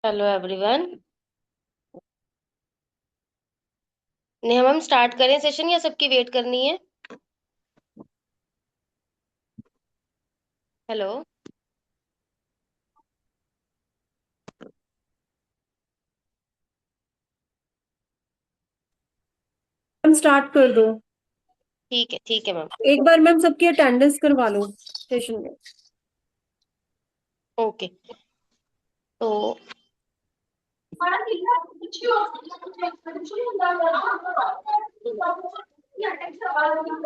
Hello everyone. नहीं, हम start करें सेशन या सबकी वेट करनी है? हेलो। मैम स्टार्ट कर दो। ठीक है मैम। एक बार मैम सबकी अटेंडेंस करवा लो सेशन में। ओके। तो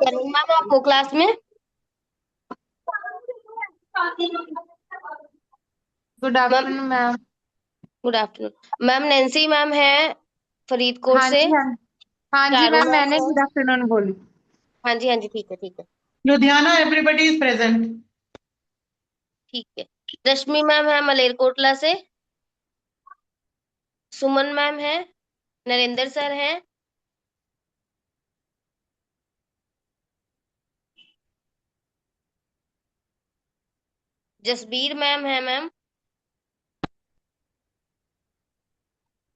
करूँ मैम आपको क्लास में? Good ma'am afternoon ma'am. Good afternoon ma'am. Nancy ma'am है फरीदकोट हाँ से। जी हाँ। हाँ जी चारू मैम, मैम मैंने है। गुड आफ्टरनून बोली। हाँ जी हाँ जी, ठीक है ठीक है। Ludhiana everybody is present. ठीक है। रश्मि मैम है मलेरकोटला से। सुमन मैम है। नरेंद्र सर है। जसबीर मैम है मैम।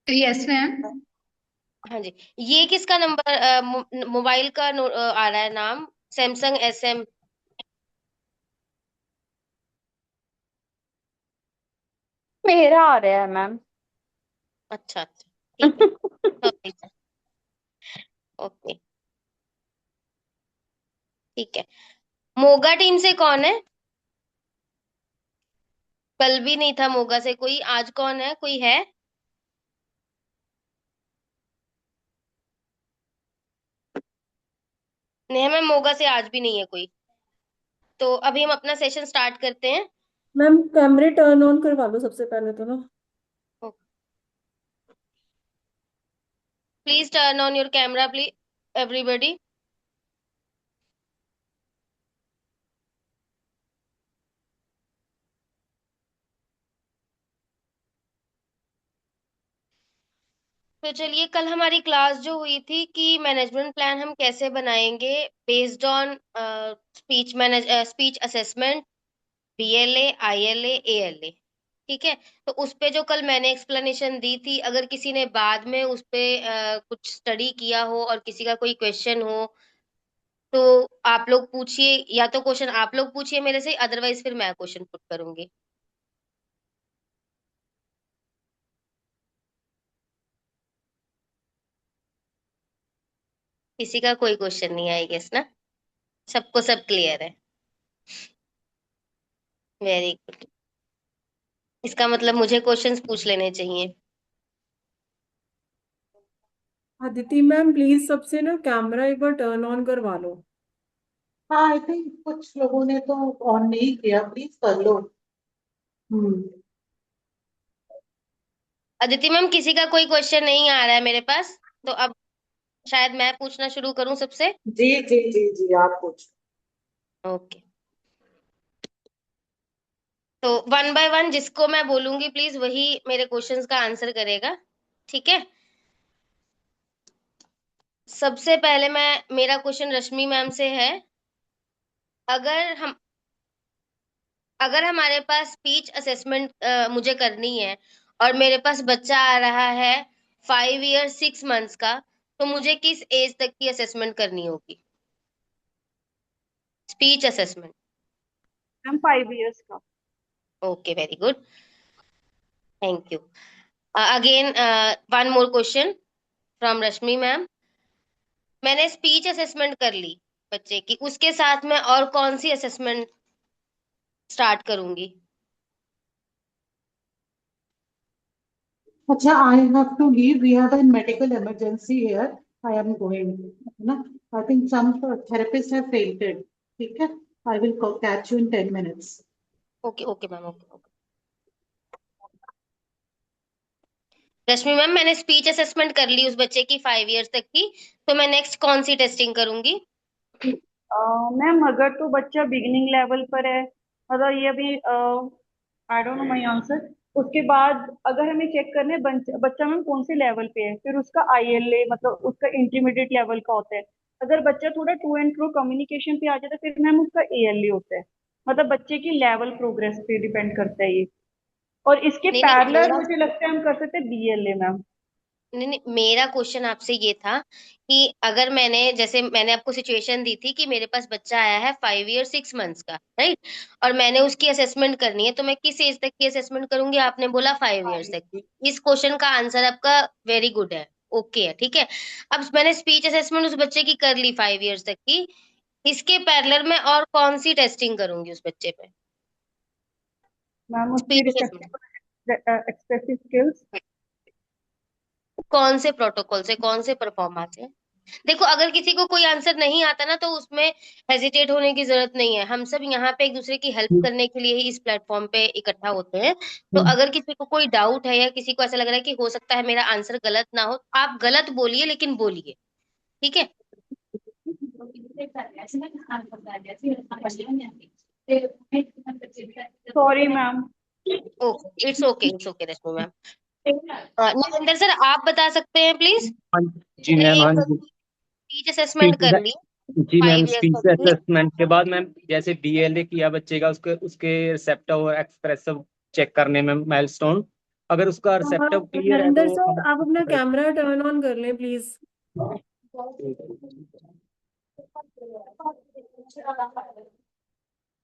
Yes ma'am. हाँ जी। ये किसका नंबर मोबाइल का आ रहा है नाम? Samsung SM। मेरा आ रहा है मैम। अच्छा अच्छा, ठीक है। ओके। ओके, ठीक है। मोगा टीम से कौन है? कल भी नहीं था मोगा से कोई, आज कौन है? कोई है? नहीं मैम, मोगा से आज भी नहीं है कोई। तो अभी हम अपना सेशन स्टार्ट करते हैं। मैम कैमरे टर्न ऑन करवा लो सबसे पहले तो ना। Please turn on your camera please, everybody. तो चलिए, कल हमारी क्लास जो हुई थी कि मैनेजमेंट प्लान हम कैसे बनाएंगे based on speech assessment, BLA, ILA, ALA। ठीक है। तो उस पे जो कल मैंने एक्सप्लेनेशन दी थी, अगर किसी ने बाद में उस पे कुछ स्टडी किया हो और किसी का कोई क्वेश्चन हो, तो आप लोग पूछिए, या तो क्वेश्चन आप लोग पूछिए मेरे से, अदरवाइज फिर मैं क्वेश्चन पुट करूंगी। किसी का कोई क्वेश्चन नहीं आई गेस ना? सबको सब क्लियर है? Very good. इसका मतलब मुझे क्वेश्चंस पूछ लेने चाहिए। अदिति मैम प्लीज सबसे ना कैमरा एक बार टर्न ऑन करवा लो। हाँ, आई थिंक कुछ लोगों ने तो ऑन नहीं किया, प्लीज कर लो। हम्म। अदिति मैम, किसी का कोई क्वेश्चन नहीं आ रहा है मेरे पास। तो अब शायद मैं पूछना शुरू करूं सबसे। जी जी जी जी, आप पूछ। ओके। तो वन बाय वन जिसको मैं बोलूंगी प्लीज वही मेरे क्वेश्चंस का आंसर करेगा। ठीक है। सबसे पहले मेरा क्वेश्चन रश्मि मैम से है। अगर हम अगर हमारे पास स्पीच असेसमेंट मुझे करनी है, और मेरे पास बच्चा आ रहा है 5 ईयर 6 मंथ्स का, तो मुझे किस एज तक की असेसमेंट करनी होगी? Speech assessment. मैम 5 इयर्स का। Okay, very good. Thank you. Again, one more question from Rashmi ma'am. मैंने स्पीच असेसमेंट कर ली बच्चे की, उसके साथ में और कौन सी असेसमेंट स्टार्ट करूंगी? अच्छा, I have to leave, we have an medical emergency here, I am going ना। I think some therapist have fainted. ठीक है, I will catch you in 10 minutes. Okay okay ma'am, okay okay. Rashmi ma'am, मैंने speech assessment कर ली उस बच्चे की 5 years तक की, तो मैं नेक्स्ट कौन सी टेस्टिंग करूंगी? मैम अगर तो बच्चा बिगिनिंग लेवल पर है, मतलब ये अभी I don't know my answer. उसके बाद अगर हमें चेक करना है बच्चा मैम कौन से लेवल पे है, फिर उसका ILA मतलब उसका इंटरमीडिएट लेवल का होता है। अगर बच्चा थोड़ा टू एंड फ्रो कम्युनिकेशन पे आ जाता है फिर मैम उसका ALA होता है। मतलब बच्चे की लेवल प्रोग्रेस पे डिपेंड करता है ये। और इसके नहीं नहीं पैरेलल मेरा मुझे लगता है हम कर सकते हैं बीएलए मैम। नहीं नहीं मेरा क्वेश्चन आपसे ये था कि अगर मैंने जैसे मैंने आपको सिचुएशन दी थी कि मेरे पास बच्चा आया है 5 ईयर 6 मंथ्स का, राइट, और मैंने उसकी असेसमेंट करनी है, तो मैं किस एज तक की असेसमेंट करूंगी? आपने बोला 5 ईयर्स तक की। इस क्वेश्चन का आंसर आपका वेरी गुड है, ओके है, ठीक है। अब मैंने स्पीच असेसमेंट उस बच्चे की कर ली 5 ईयर्स तक की, इसके पैरेलल में और कौन सी टेस्टिंग करूंगी उस बच्चे पे? मैम उसकी speech assessment receptive expressive skills. कौन से प्रोटोकॉल से, कौन से परफॉर्मा से? देखो अगर किसी को कोई आंसर नहीं आता ना तो उसमें हेजिटेट होने की जरूरत नहीं है। हम सब यहाँ पे एक दूसरे की हेल्प करने के लिए ही इस प्लेटफॉर्म पे इकट्ठा होते हैं। तो अगर किसी को कोई डाउट है या किसी को ऐसा लग रहा है कि हो सकता है मेरा आंसर गलत ना हो, आप गलत बोलिए लेकिन बोलिए, ठीक है। Sorry ma'am. Okay, it's okay, it's okay Rashmi ma'am. Narendra sir आप बता सकते हैं प्लीज? हाँ जी मैंने मैम। हाँ एक जी। स्पीच असेसमेंट स्पीच कर ली जी मैम, 5 ईयर्स स्पीच तक की। असेसमेंट के बाद मैम जैसे बीएलए किया बच्चे का, उसके उसके रिसेप्टिव और एक्सप्रेसिव चेक करने में माइलस्टोन, अगर उसका रिसेप्टिव क्लियर है नरेंद्र तो सर हम आप अपना कैमरा टर्न ऑन कर लें please.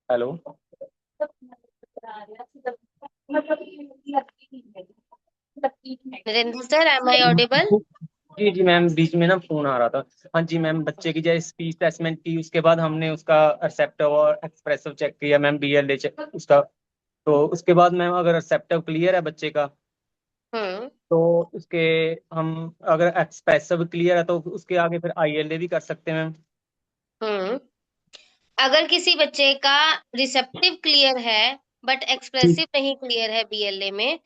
Hello. Narendra sir am I audible? जी जी मैम, बीच में ना फोन आ रहा था। हाँ जी मैम, बच्चे की जैसे स्पीच असेसमेंट की, उसके बाद हमने उसका रिसेप्टिव और एक्सप्रेसिव चेक किया मैम, बीएलए चेक उसका। तो उसके बाद मैम अगर रिसेप्टिव क्लियर है बच्चे का, हम्म तो उसके हम, अगर एक्सप्रेसिव क्लियर है तो उसके आगे फिर आईएलए भी कर सकते हैं मैम। हम्म अगर किसी बच्चे का रिसेप्टिव क्लियर है बट जी एक्सप्रेसिव नहीं क्लियर है बीएलए में,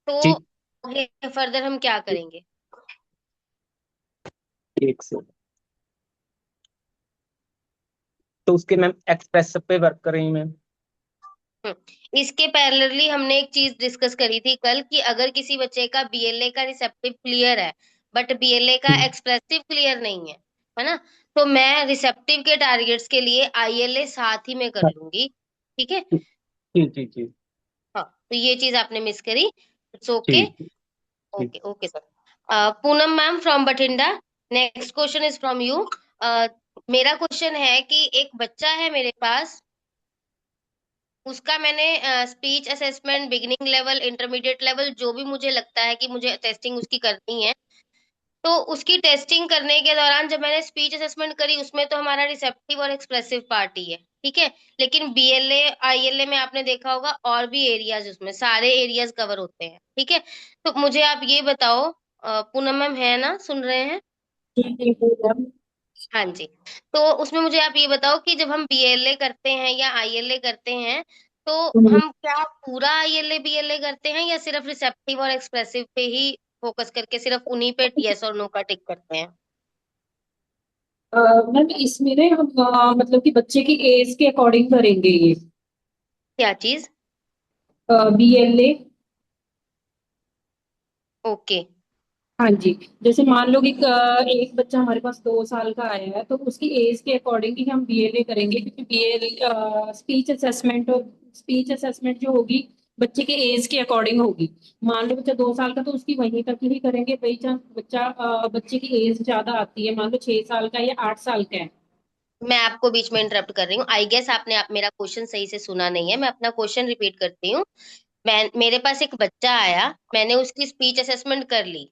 तो जी। आगे फर्दर हम क्या करेंगे? एक से तो उसके मैम एक्सप्रेसिव पे वर्क करेंगे मैम। इसके पैरेलली हमने एक चीज डिस्कस करी थी कल कि अगर किसी बच्चे का बीएलए का रिसेप्टिव क्लियर है बट बीएलए का एक्सप्रेसिव क्लियर नहीं है ना, तो मैं रिसेप्टिव के टारगेट्स के लिए आईएलए साथ ही में कर लूंगी, ठीक है। जी जी जी हाँ, तो ये चीज आपने मिस करी, इट्स ओके। जी जी। Okay okay sir. Poonam ma'am from Bathinda, next question is from you. मेरा क्वेश्चन है कि एक बच्चा है मेरे पास, उसका मैंने speech assessment beginning level intermediate level जो भी मुझे लगता है कि मुझे टेस्टिंग उसकी करनी है, तो उसकी टेस्टिंग करने के दौरान जब मैंने स्पीच असेसमेंट करी उसमें तो हमारा रिसेप्टिव और एक्सप्रेसिव पार्ट ही है, ठीक है। लेकिन बीएलए आईएलए में आपने देखा होगा और भी एरियाज, उसमें सारे एरियाज कवर होते हैं, ठीक है। तो मुझे आप ये बताओ, पूनम मैम है ना, सुन रहे हैं? हाँ जी। तो उसमें मुझे आप ये बताओ कि जब हम बीएलए करते हैं या आईएलए करते हैं, तो हम क्या पूरा आईएलए बीएलए करते हैं या सिर्फ रिसेप्टिव और एक्सप्रेसिव पे ही फोकस करके सिर्फ उन्हीं पे यस और नो का टिक करते हैं? मैम इसमें ना हम मतलब कि बच्चे की एज के अकॉर्डिंग करेंगे ये क्या चीज? बीएलए। ओके। हाँ जी। जैसे मान लो कि एक बच्चा हमारे पास 2 साल का आया है तो उसकी एज के अकॉर्डिंग ही हम बीएलए करेंगे, क्योंकि बीएलए स्पीच असेसमेंट जो होगी बच्चे के एज के अकॉर्डिंग होगी। मान लो बच्चा 2 साल का तो उसकी वहीं तक ही करेंगे भाई। बच्चे की एज ज्यादा आती है, मान लो 6 साल का या 8 साल का है। मैं आपको बीच में इंटरप्ट कर रही हूँ, आई गेस आपने मेरा क्वेश्चन सही से सुना नहीं है, मैं अपना क्वेश्चन रिपीट करती हूँ। मेरे पास एक बच्चा आया, मैंने उसकी स्पीच असेसमेंट कर ली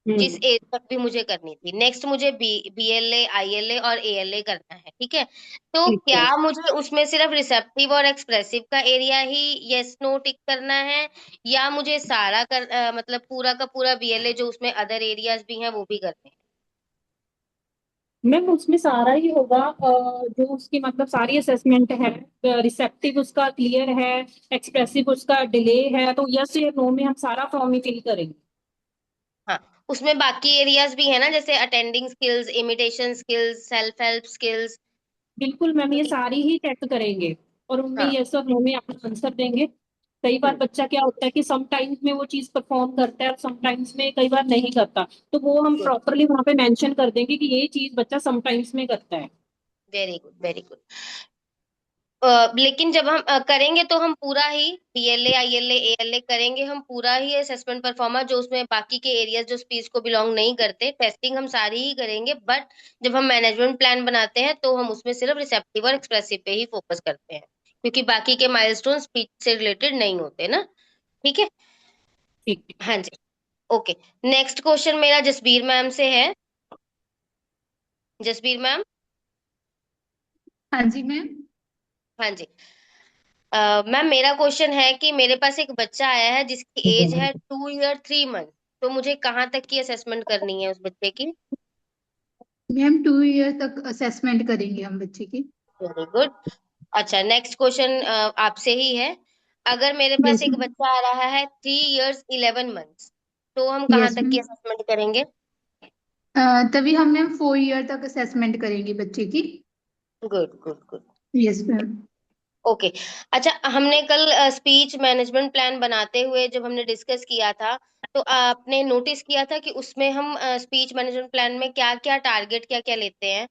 जिस हम्म। एज तक भी मुझे करनी थी। नेक्स्ट मुझे बीएलए आईएलए और एएलए करना है, ठीक है। तो ठीक है। क्या मुझे उसमें सिर्फ रिसेप्टिव और एक्सप्रेसिव का एरिया ही यस नो टिक करना है, या मुझे सारा मतलब पूरा का पूरा बीएलए जो उसमें अदर एरियाज भी हैं वो भी करने हैं? मैम उसमें सारा ही होगा, जो उसकी मतलब सारी असेसमेंट है। रिसेप्टिव उसका क्लियर है, एक्सप्रेसिव उसका डिले है, तो यस या नो में हम सारा फॉर्म ही फिल करेंगे। हाँ, उसमें बाकी एरियाज भी है ना, जैसे attending skills, imitation skills, self help skills. बिल्कुल मैम, ये सारी ही चेक करेंगे और उनमें हाँ। यस और नो में अपना आंसर देंगे। कई बार हम्म बच्चा क्या होता है कि समटाइम्स में वो चीज परफॉर्म करता है और समटाइम्स में कई बार नहीं करता, तो वो हम प्रॉपरली वहां पे मेंशन कर देंगे कि ये चीज बच्चा समटाइम्स में करता है। Very good very good. लेकिन जब हम करेंगे तो हम पूरा ही बीएलए आईएलए एएलए करेंगे, हम पूरा ही असेसमेंट परफॉर्मा, जो उसमें बाकी के एरियाज जो स्पीच को बिलोंग नहीं करते, टेस्टिंग हम सारी ही करेंगे। बट जब हम मैनेजमेंट प्लान बनाते हैं तो हम उसमें सिर्फ रिसेप्टिव और एक्सप्रेसिव पे ही फोकस करते हैं, क्योंकि बाकी के माइलस्टोन स्पीच से रिलेटेड नहीं होते ना। ठीक है। ठीक है। हाँ जी। ओके, नेक्स्ट क्वेश्चन मेरा जसबीर मैम से है। जसबीर मैम। हाँ जी मैम। हाँ जी। मैम मेरा क्वेश्चन है कि मेरे पास एक बच्चा आया है जिसकी एज है 2 ईयर 3 मंथ, तो मुझे कहाँ तक की असेसमेंट करनी है उस बच्चे की? मैम 2 ईयर तक असेसमेंट करेंगे हम बच्चे की। Very good. अच्छा, नेक्स्ट क्वेश्चन आपसे ही है। अगर मेरे पास यस एक मैम। बच्चा आ रहा है 3 इयर्स 11 मंथ्स, तो हम कहाँ यस तक की मैम। असेसमेंट करेंगे? तभी हम मैम 4 ईयर तक असेसमेंट करेंगे बच्चे की। Good good good. Yes ma'am. Okay. अच्छा, हमने कल स्पीच मैनेजमेंट प्लान बनाते हुए जब हमने डिस्कस किया था, तो आपने नोटिस किया था कि उसमें हम स्पीच मैनेजमेंट प्लान में क्या क्या टारगेट क्या क्या लेते हैं,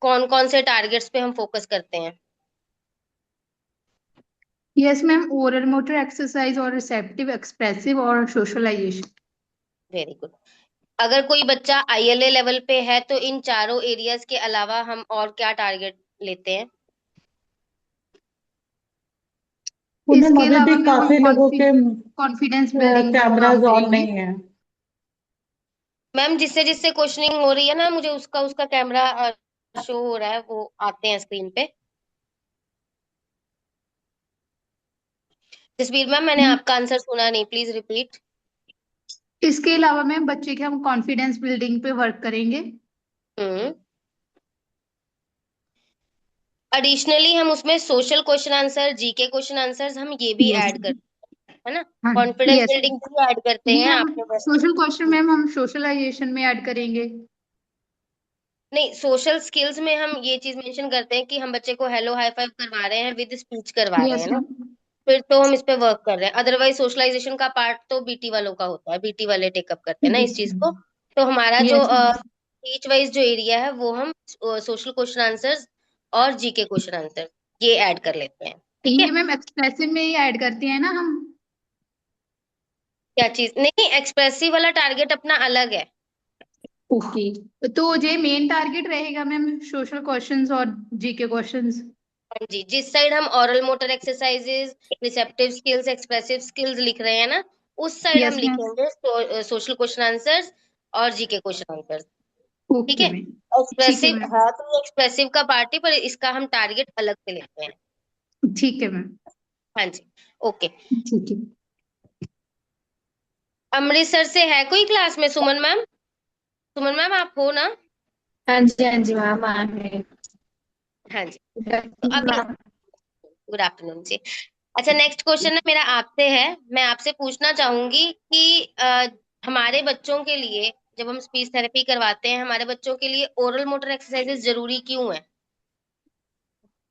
कौन कौन से टारगेट्स पे हम फोकस करते हैं? Yes ma'am, oral motor exercise और रिसेप्टिव एक्सप्रेसिव और सोशलाइजेशन। Very good. अगर कोई बच्चा आईएलए लेवल पे है तो इन चारों एरियाज के अलावा हम और क्या टारगेट लेते हैं? मैम इसके अभी अलावा भी मैम हम काफी लोगों के कॉन्फिडेंस बिल्डिंग पर काम कैमराज ऑन करेंगे। नहीं है। मैम जिससे जिससे क्वेश्चनिंग हो रही है ना, मुझे उसका उसका कैमरा शो हो रहा है, वो आते हैं स्क्रीन पे। जसबीर मैम, मैंने मैम आपका आंसर सुना नहीं, प्लीज रिपीट। इसके अलावा मैम बच्चे के हम कॉन्फिडेंस बिल्डिंग पे वर्क करेंगे। हम्म। एडिशनली हम उसमें social question answer, GK question answers हम ये भी यस। ऐड करते हैं, है ना? हाँ। Confidence yes. बिल्डिंग भी ऐड करते नहीं हैं हम आपने वैसे। सोशल क्वेश्चन मैम हम सोशलाइजेशन में ऐड करेंगे। नहीं, सोशल स्किल्स में हम ये चीज मेंशन करते हैं कि हम बच्चे को हेलो हाई फाइव करवा रहे हैं, विद स्पीच करवा रहे यस हैं ना, मैम। फिर तो हम इस पे वर्क कर रहे हैं। अदरवाइज सोशलाइजेशन का पार्ट तो बीटी वालों का होता है, बीटी वाले टेकअप करते हैं ना इस चीज को। तो हमारा जो यस मैम। स्पीच वाइज जो एरिया है वो हम सोशल क्वेश्चन आंसर्स और जीके क्वेश्चन आंसर ये ऐड कर लेते हैं। ठीक ये है। मैम एक्सप्रेसिव में ही ऐड करते हैं ना हम। क्या चीज? नहीं, एक्सप्रेसिव वाला टारगेट अपना अलग है। ओके, तो ये मेन टारगेट रहेगा मैम, सोशल क्वेश्चंस और जीके क्वेश्चंस। हाँ जी, जिस साइड हम oral motor exercises, receptive skills, expressive skills लिख रहे हैं ना, उस साइड हम यस मैम। लिखेंगे सोशल क्वेश्चन आंसर्स और जीके क्वेश्चन आंसर्स। ठीक ओके है। मैम। ठीक है एक्सप्रेसिव मैम। है तो ये एक्सप्रेसिव का पार्ट है, पर इसका हम टारगेट अलग से लेते हैं। ठीक है मैम। हाँ जी। ओके। ठीक है। अमृतसर से है कोई क्लास में? सुमन मैम, सुमन मैम आप हो ना? हाँ जी मैम आ है। हाँ जी। तो अगला, गुड आफ्टरनून जी। अच्छा, नेक्स्ट क्वेश्चन है मेरा आपसे है। मैं आपसे पूछना चाहूंगी कि हमारे बच्चों के लिए जब हम स्पीच थेरेपी करवाते हैं, हमारे बच्चों के लिए ओरल मोटर एक्सरसाइजेज जरूरी क्यों है?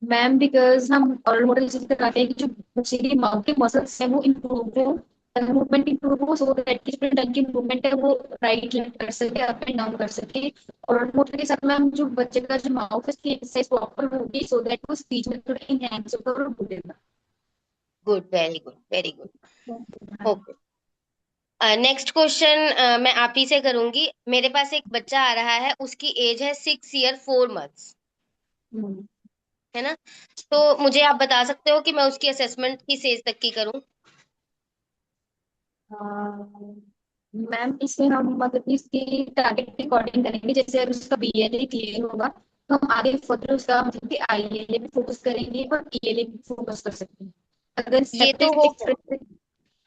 मैम बिकॉज हम ऑरल मॉडल इसलिए कराते हैं कि जो बच्चे की माउथ के मसल्स है वो इम्प्रूव हो, मूवमेंट इम्प्रूव हो, सो दैट की जो टंग की मूवमेंट है वो राइट लेफ्ट कर सके, अप एंड डाउन कर सके। और ऑरल मॉडल के साथ मैम जो बच्चे का जो माउथ है उसकी एक्सरसाइज प्रॉपर होगी, सो दैट वो स्पीच में थोड़ा इनहैंस होगा और बोलेगा। Good, very good, very good. Okay. Next question मैं आप ही से करूंगी। मेरे पास एक बच्चा आ रहा है, उसकी एज है 6 ईयर 4 मंथ्स, है ना? तो मुझे आप बता सकते हो कि मैं उसकी असेसमेंट किस एज तक की करूं? मैम इसमें हम मतलब इसकी टारगेट के अकॉर्डिंग करेंगे, जैसे अगर उसका बीएलए क्लियर होगा तो हम आगे फर्दर उसका मतलब कि आईएलए भी फोकस करेंगे और ईएलए भी फोकस कर सकते हैं। अगर ये तो सेपरेट हो गया। एक्सप्रेस।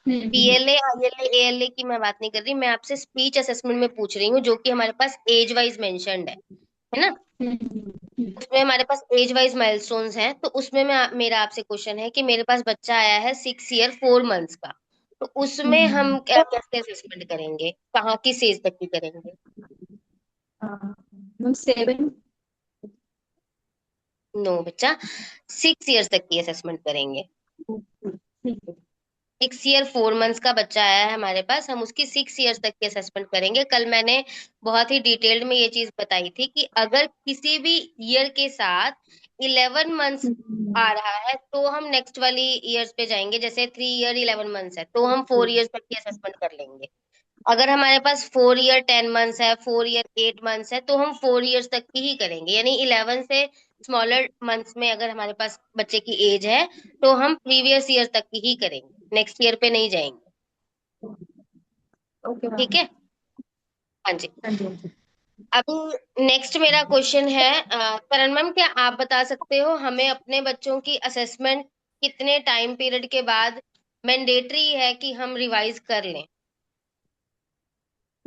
बीएलए आईएलए एएलए की मैं बात नहीं कर रही, मैं आपसे स्पीच असेसमेंट में पूछ रही हूँ, जो कि हमारे पास एज वाइज मेंशन्ड है ना? उसमें हमारे पास एज वाइज माइलस्टोन्स हैं, तो उसमें मेरा आपसे क्वेश्चन है कि मेरे पास बच्चा आया है 6 ईयर 4 मंथ्स का, तो उसमें हम क्या कैसे असेसमेंट करेंगे, कहाँ किस एज तक की करेंगे? मैम 7। नो बच्चा, 6 ईयर्स तक की असेसमेंट करेंगे। 6 ईयर 4 मंथ्स का बच्चा आया है हमारे पास, हम उसकी 6 ईयर्स तक की असेसमेंट करेंगे। कल मैंने बहुत ही डिटेल्ड में ये चीज बताई थी कि अगर किसी भी ईयर के साथ 11 मंथ्स आ रहा है तो हम नेक्स्ट वाली ईयर्स पे जाएंगे, जैसे 3 ईयर 11 मंथ्स है तो हम 4 ईयर्स तक की असेसमेंट कर लेंगे। अगर हमारे पास 4 ईयर 10 मंथ्स है, 4 ईयर 8 मंथ्स है, तो हम 4 ईयर्स तक की ही करेंगे, यानी 11 से स्मॉलर मंथ्स में अगर हमारे पास बच्चे की एज है तो हम प्रीवियस ईयर तक की ही करेंगे, नेक्स्ट ईयर पे नहीं जाएंगे। ओके ठीक मैम। है, हाँ जी। हाँ जी, हाँ जी। अभी नेक्स्ट मेरा क्वेश्चन है, करण मैम क्या आप बता सकते हो हमें अपने बच्चों की असेसमेंट कितने टाइम पीरियड के बाद मैंडेटरी है कि हम रिवाइज कर लें?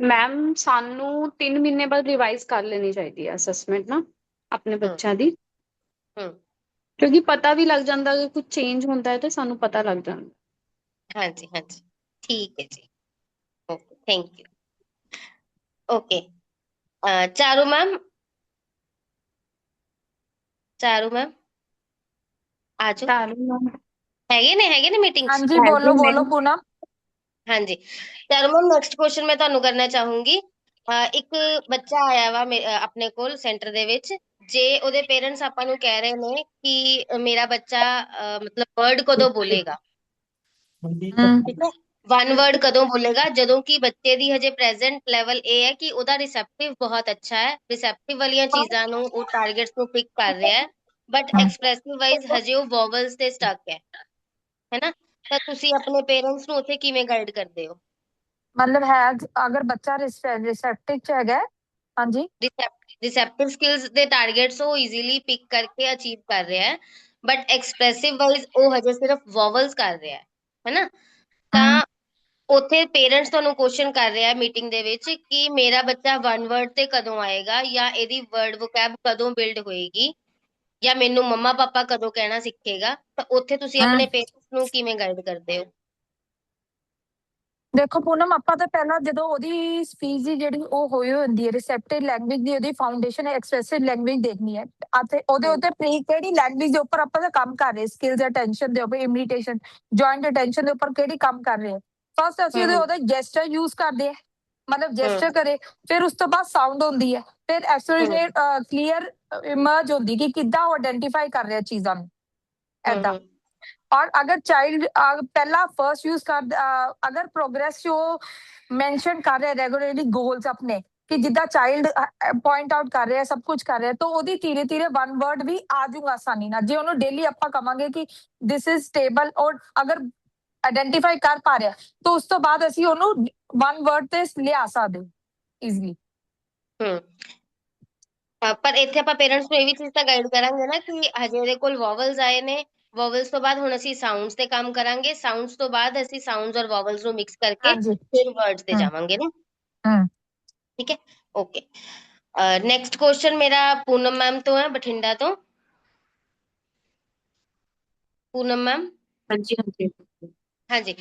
ਮੈਮ ਸਾਨੂੰ 3 ਮਹੀਨੇ ਬਾਅਦ ਰਿਵਾਈਜ਼ ਕਰ ਲੈਣੀ ਚਾਹੀਦੀ ਹੈ ਅਸੈਸਮੈਂਟ ਨਾ ਆਪਣੇ हम्म ਬੱਚਿਆਂ ਦੀ, हम्म ਕਿਉਂਕਿ ਪਤਾ ਵੀ ਲੱਗ ਜਾਂਦਾ ਅਗਰ ਕੁਝ ਚੇਂਜ ਹੁੰਦਾ ਹੈ ਤਾਂ ਸਾਨੂੰ ਪਤਾ ਲੱਗ ਜਾਂਦਾ। हाँ जी, हाँ जी, ठीक है जी, okay, thank you. Okay, Charu ma'am, Charu ma'am आजो, हैगे ने मीटिंग हाँ च? जी, बोलो बोलो पूनम। हाँ जी, चारू मैम नेक्स्ट क्वेश्चन मैं ਤੁਹਾਨੂੰ ਕਰਨਾ ਚਾਹੂੰਗੀ। ਇੱਕ ਬੱਚਾ ਆਇਆ ਵਾ ਆਪਣੇ ਕੋਲ ਸੈਂਟਰ ਦੇ ਵਿੱਚ, ਜੇ ਉਹਦੇ ਪੇਰੈਂਟਸ ਆਪਾਂ ਨੂੰ ਕਹਿ ਰਹੇ ਨੇ ਕਿ ਮੇਰਾ ਬੱਚਾ ਮਤਲਬ ਵਰਡ ਕਦੋਂ ਬੋਲੇਗਾ, ਠੀਕ ਹੈ, ਵਨ ਵਰਡ ਕਦੋਂ ਬੋਲੇਗਾ, ਜਦੋਂ ਕਿ ਬੱਚੇ ਦੀ ਹਜੇ ਪ੍ਰੈਜ਼ੈਂਟ ਲੈਵਲ ਇਹ ਹੈ ਕਿ ਉਹਦਾ ਰਿਸੈਪਟਿਵ ਬਹੁਤ ਅੱਛਾ ਹੈ, ਰਿਸੈਪਟਿਵ ਵਾਲੀਆਂ ਚੀਜ਼ਾਂ ਨੂੰ ਉਹ ਟਾਰਗੇਟਸ ਨੂੰ ਪਿਕ ਕਰ ਰਿਹਾ ਹੈ, ਬਟ ਐਕਸਪ੍ਰੈਸਿਵ ਵਾਈਜ਼ ਹਜੇ ਉਹ ਵੋਵਲਸ ਤੇ ਸਟਕ ਹੈ ਨਾ, ਤਾਂ ਤੁਸੀਂ ਆਪਣੇ ਪੇਰੈਂਟਸ ਨੂੰ ਉੱਥੇ ਕਿਵੇਂ ਗਾਈਡ ਕਰਦੇ ਹੋ? मतलब है अगर बच्चा रिसेप्टिव च है। हाँ जी। रिसेप्टिव स्किल्स ਦੇ ਟਾਰਗੇਟਸ ਉਹ ਈਜ਼ੀਲੀ ਪਿਕ ਕਰਕੇ ਅਚੀਵ ਕਰ ਰਿਹਾ ਹੈ, ਬਟ ਐਕਸਪ੍ਰੈਸਿਵ ਵਾਈਜ਼ ਉਹ ਹਜੇ ਸਿਰਫ ਵੋਵਲਸ ਕਰ ਰਿਹਾ ਹੈ ਨਾ, हम्म ਤਾਂ ਉੱਥੇ ਪੇਰੈਂਟਸ ਤੁਹਾਨੂੰ ਕੁਐਸਚਨ ਕਰ ਰਿਹਾ ਹੈ ਮੀਟਿੰਗ ਦੇ ਵਿੱਚ ਕਿ ਮੇਰਾ ਬੱਚਾ ਵਨ ਵਰਡ ਤੇ ਕਦੋਂ ਆਏਗਾ, ਜਾਂ ਇਹਦੀ ਵਰਡ ਵੋਕੈਬ ਕਦੋਂ ਬਿਲਡ ਹੋਏਗੀ, ਜਾਂ ਮੈਨੂੰ ਮੰਮਾ ਪਾਪਾ ਕਦੋਂ ਕਹਿਣਾ ਸਿੱਖੇਗਾ, ਤਾਂ ਉੱਥੇ ਤੁਸੀਂ हम्म। ਆਪਣੇ ਪੇਰੈਂਟਸ ਨੂੰ ਕਿਵੇਂ ਗਾਈਡ ਕਰਦੇ ਹੋ? ਦੇਖੋ ਪੂਨਮ, ਆਪਾਂ ਤਾਂ ਪਹਿਲਾਂ ਜਦੋਂ ਉਹਦੀ ਸਪੀਚ ਦੀ ਜਿਹੜੀ ਉਹ ਹੋਈ ਹੁੰਦੀ ਹੈ ਰਿਸੈਪਟਿਵ ਲੈਂਗੁਏਜ ਦੀ, ਉਹਦੀ ਫਾਊਂਡੇਸ਼ਨ ਐਕਸਪ੍ਰੈਸਿਵ ਲੈਂਗੁਏਜ ਦੇਖਣੀ ਹੈ, ਅਤੇ ਉਹਦੇ ਹਮ ਉੱਤੇ ਕਿਹੜੀ ਲੈਂਗੁਏਜ ਦੇ ਉੱਪਰ ਆਪਾਂ ਕੰਮ ਕਰ ਰਹੇ, ਸਕਿੱਲਸ ਅਟੈਂਸ਼ਨ ਦੇ ਉੱਪਰ, ਇਮੀਟੇਸ਼ਨ, ਜੁਆਇੰਟ ਅਟੈਂਸ਼ਨ ਦੇ ਉੱਪਰ ਕਿਹੜੀ ਕੰਮ ਕਰ ਰਹੇ। ਫਸਟ ਅਸੀਂ ਹਮ ਉਹਦੇ ਜੈਸਚਰ ਯੂਜ਼ ਕਰਦੇ ਆ, ਮਤਲਬ ਹਮ ਜੈਸਚਰ ਕਰੇ, ਫਿਰ ਉਸ ਤੋਂ ਬਾਅਦ ਸਾਊਂਡ ਹੁੰਦੀ ਹੈ, ਫਿਰ ਹਮ ਐਕਸਪ੍ਰੈਸ਼ਨ ਕਲੀਅਰ ਇਮਰਜ ਹੁੰਦੀ ਕਿ ਕਿੱਦਾਂ ਉਹ ਆਇਡੈਂਟੀਫਾਈ ਕਰ ਰਿਹਾ ਚੀਜ਼ਾਂ ਨੂੰ, ਹਮ ਐਦਾਂ। ਹਮ और अगर चाइल्ड पहला फर्स्ट यूज कर अगर प्रोग्रेस जो मेंशन कर रहे रेगुलरली गोल्स अपने कि जिदा चाइल्ड पॉइंट आउट कर रहे हैं सब कुछ कर रहे हैं, तो ओदी धीरे धीरे वन वर्ड भी आ जाऊगा आसानी ना, जे उन्होंने डेली ਆਪਾਂ ਕਵਾਂਗੇ कि दिस इज स्टेबल और अगर आइडेंटिफाई कर पा रहे तो उस तो बाद ਅਸੀਂ ਉਹਨੂੰ वन वर्ड ਤੇ ਲਿਆ ਸਕਦੇ इजीली। ਹਮ ਪਰ ਇੱਥੇ ਆਪਾਂ ਪੇਰੈਂਟਸ ਨੂੰ ਇਹ ਵੀ ਚੀਜ਼ ਤਾਂ ਗਾਈਡ ਕਰਾਂਗੇ ਨਾ ਕਿ ਹਜੇ ਉਹਦੇ ਕੋਲ ਵੋਵਲਸ ਆਏ ਨੇ, ਵੋਵਲਸ ਤੋਂ ਬਾਅਦ ਹੁਣ ਅਸੀਂ ਸਾਊਂਡਸ ਤੇ ਕੰਮ ਕਰਾਂਗੇ, ਸਾਊਂਡਸ ਤੋਂ ਬਾਅਦ ਅਸੀਂ ਸਾਊਂਡਸ ਔਰ ਵੋਵਲਸ ਨੂੰ ਮਿਕਸ ਕਰਕੇ हाँ जी। ਫਿਰ ਵਰਡਸ ਤੇ हम्म ਜਾਵਾਂਗੇ ਨਾ। हम्म। ਠੀਕ ਹੈ, ਓਕੇ। ਨੈਕਸਟ ਕੁਐਸਚਨ ਮੇਰਾ ਪੂਨਮ ਮੈਮ ਤੋਂ ਹੈ, ਬਠਿੰਡਾ ਤੋਂ। ਪੂਨਮ ਮੈਮ, ਹਾਂਜੀ, ਹਾਂਜੀ। ਹਾਂਜੀ,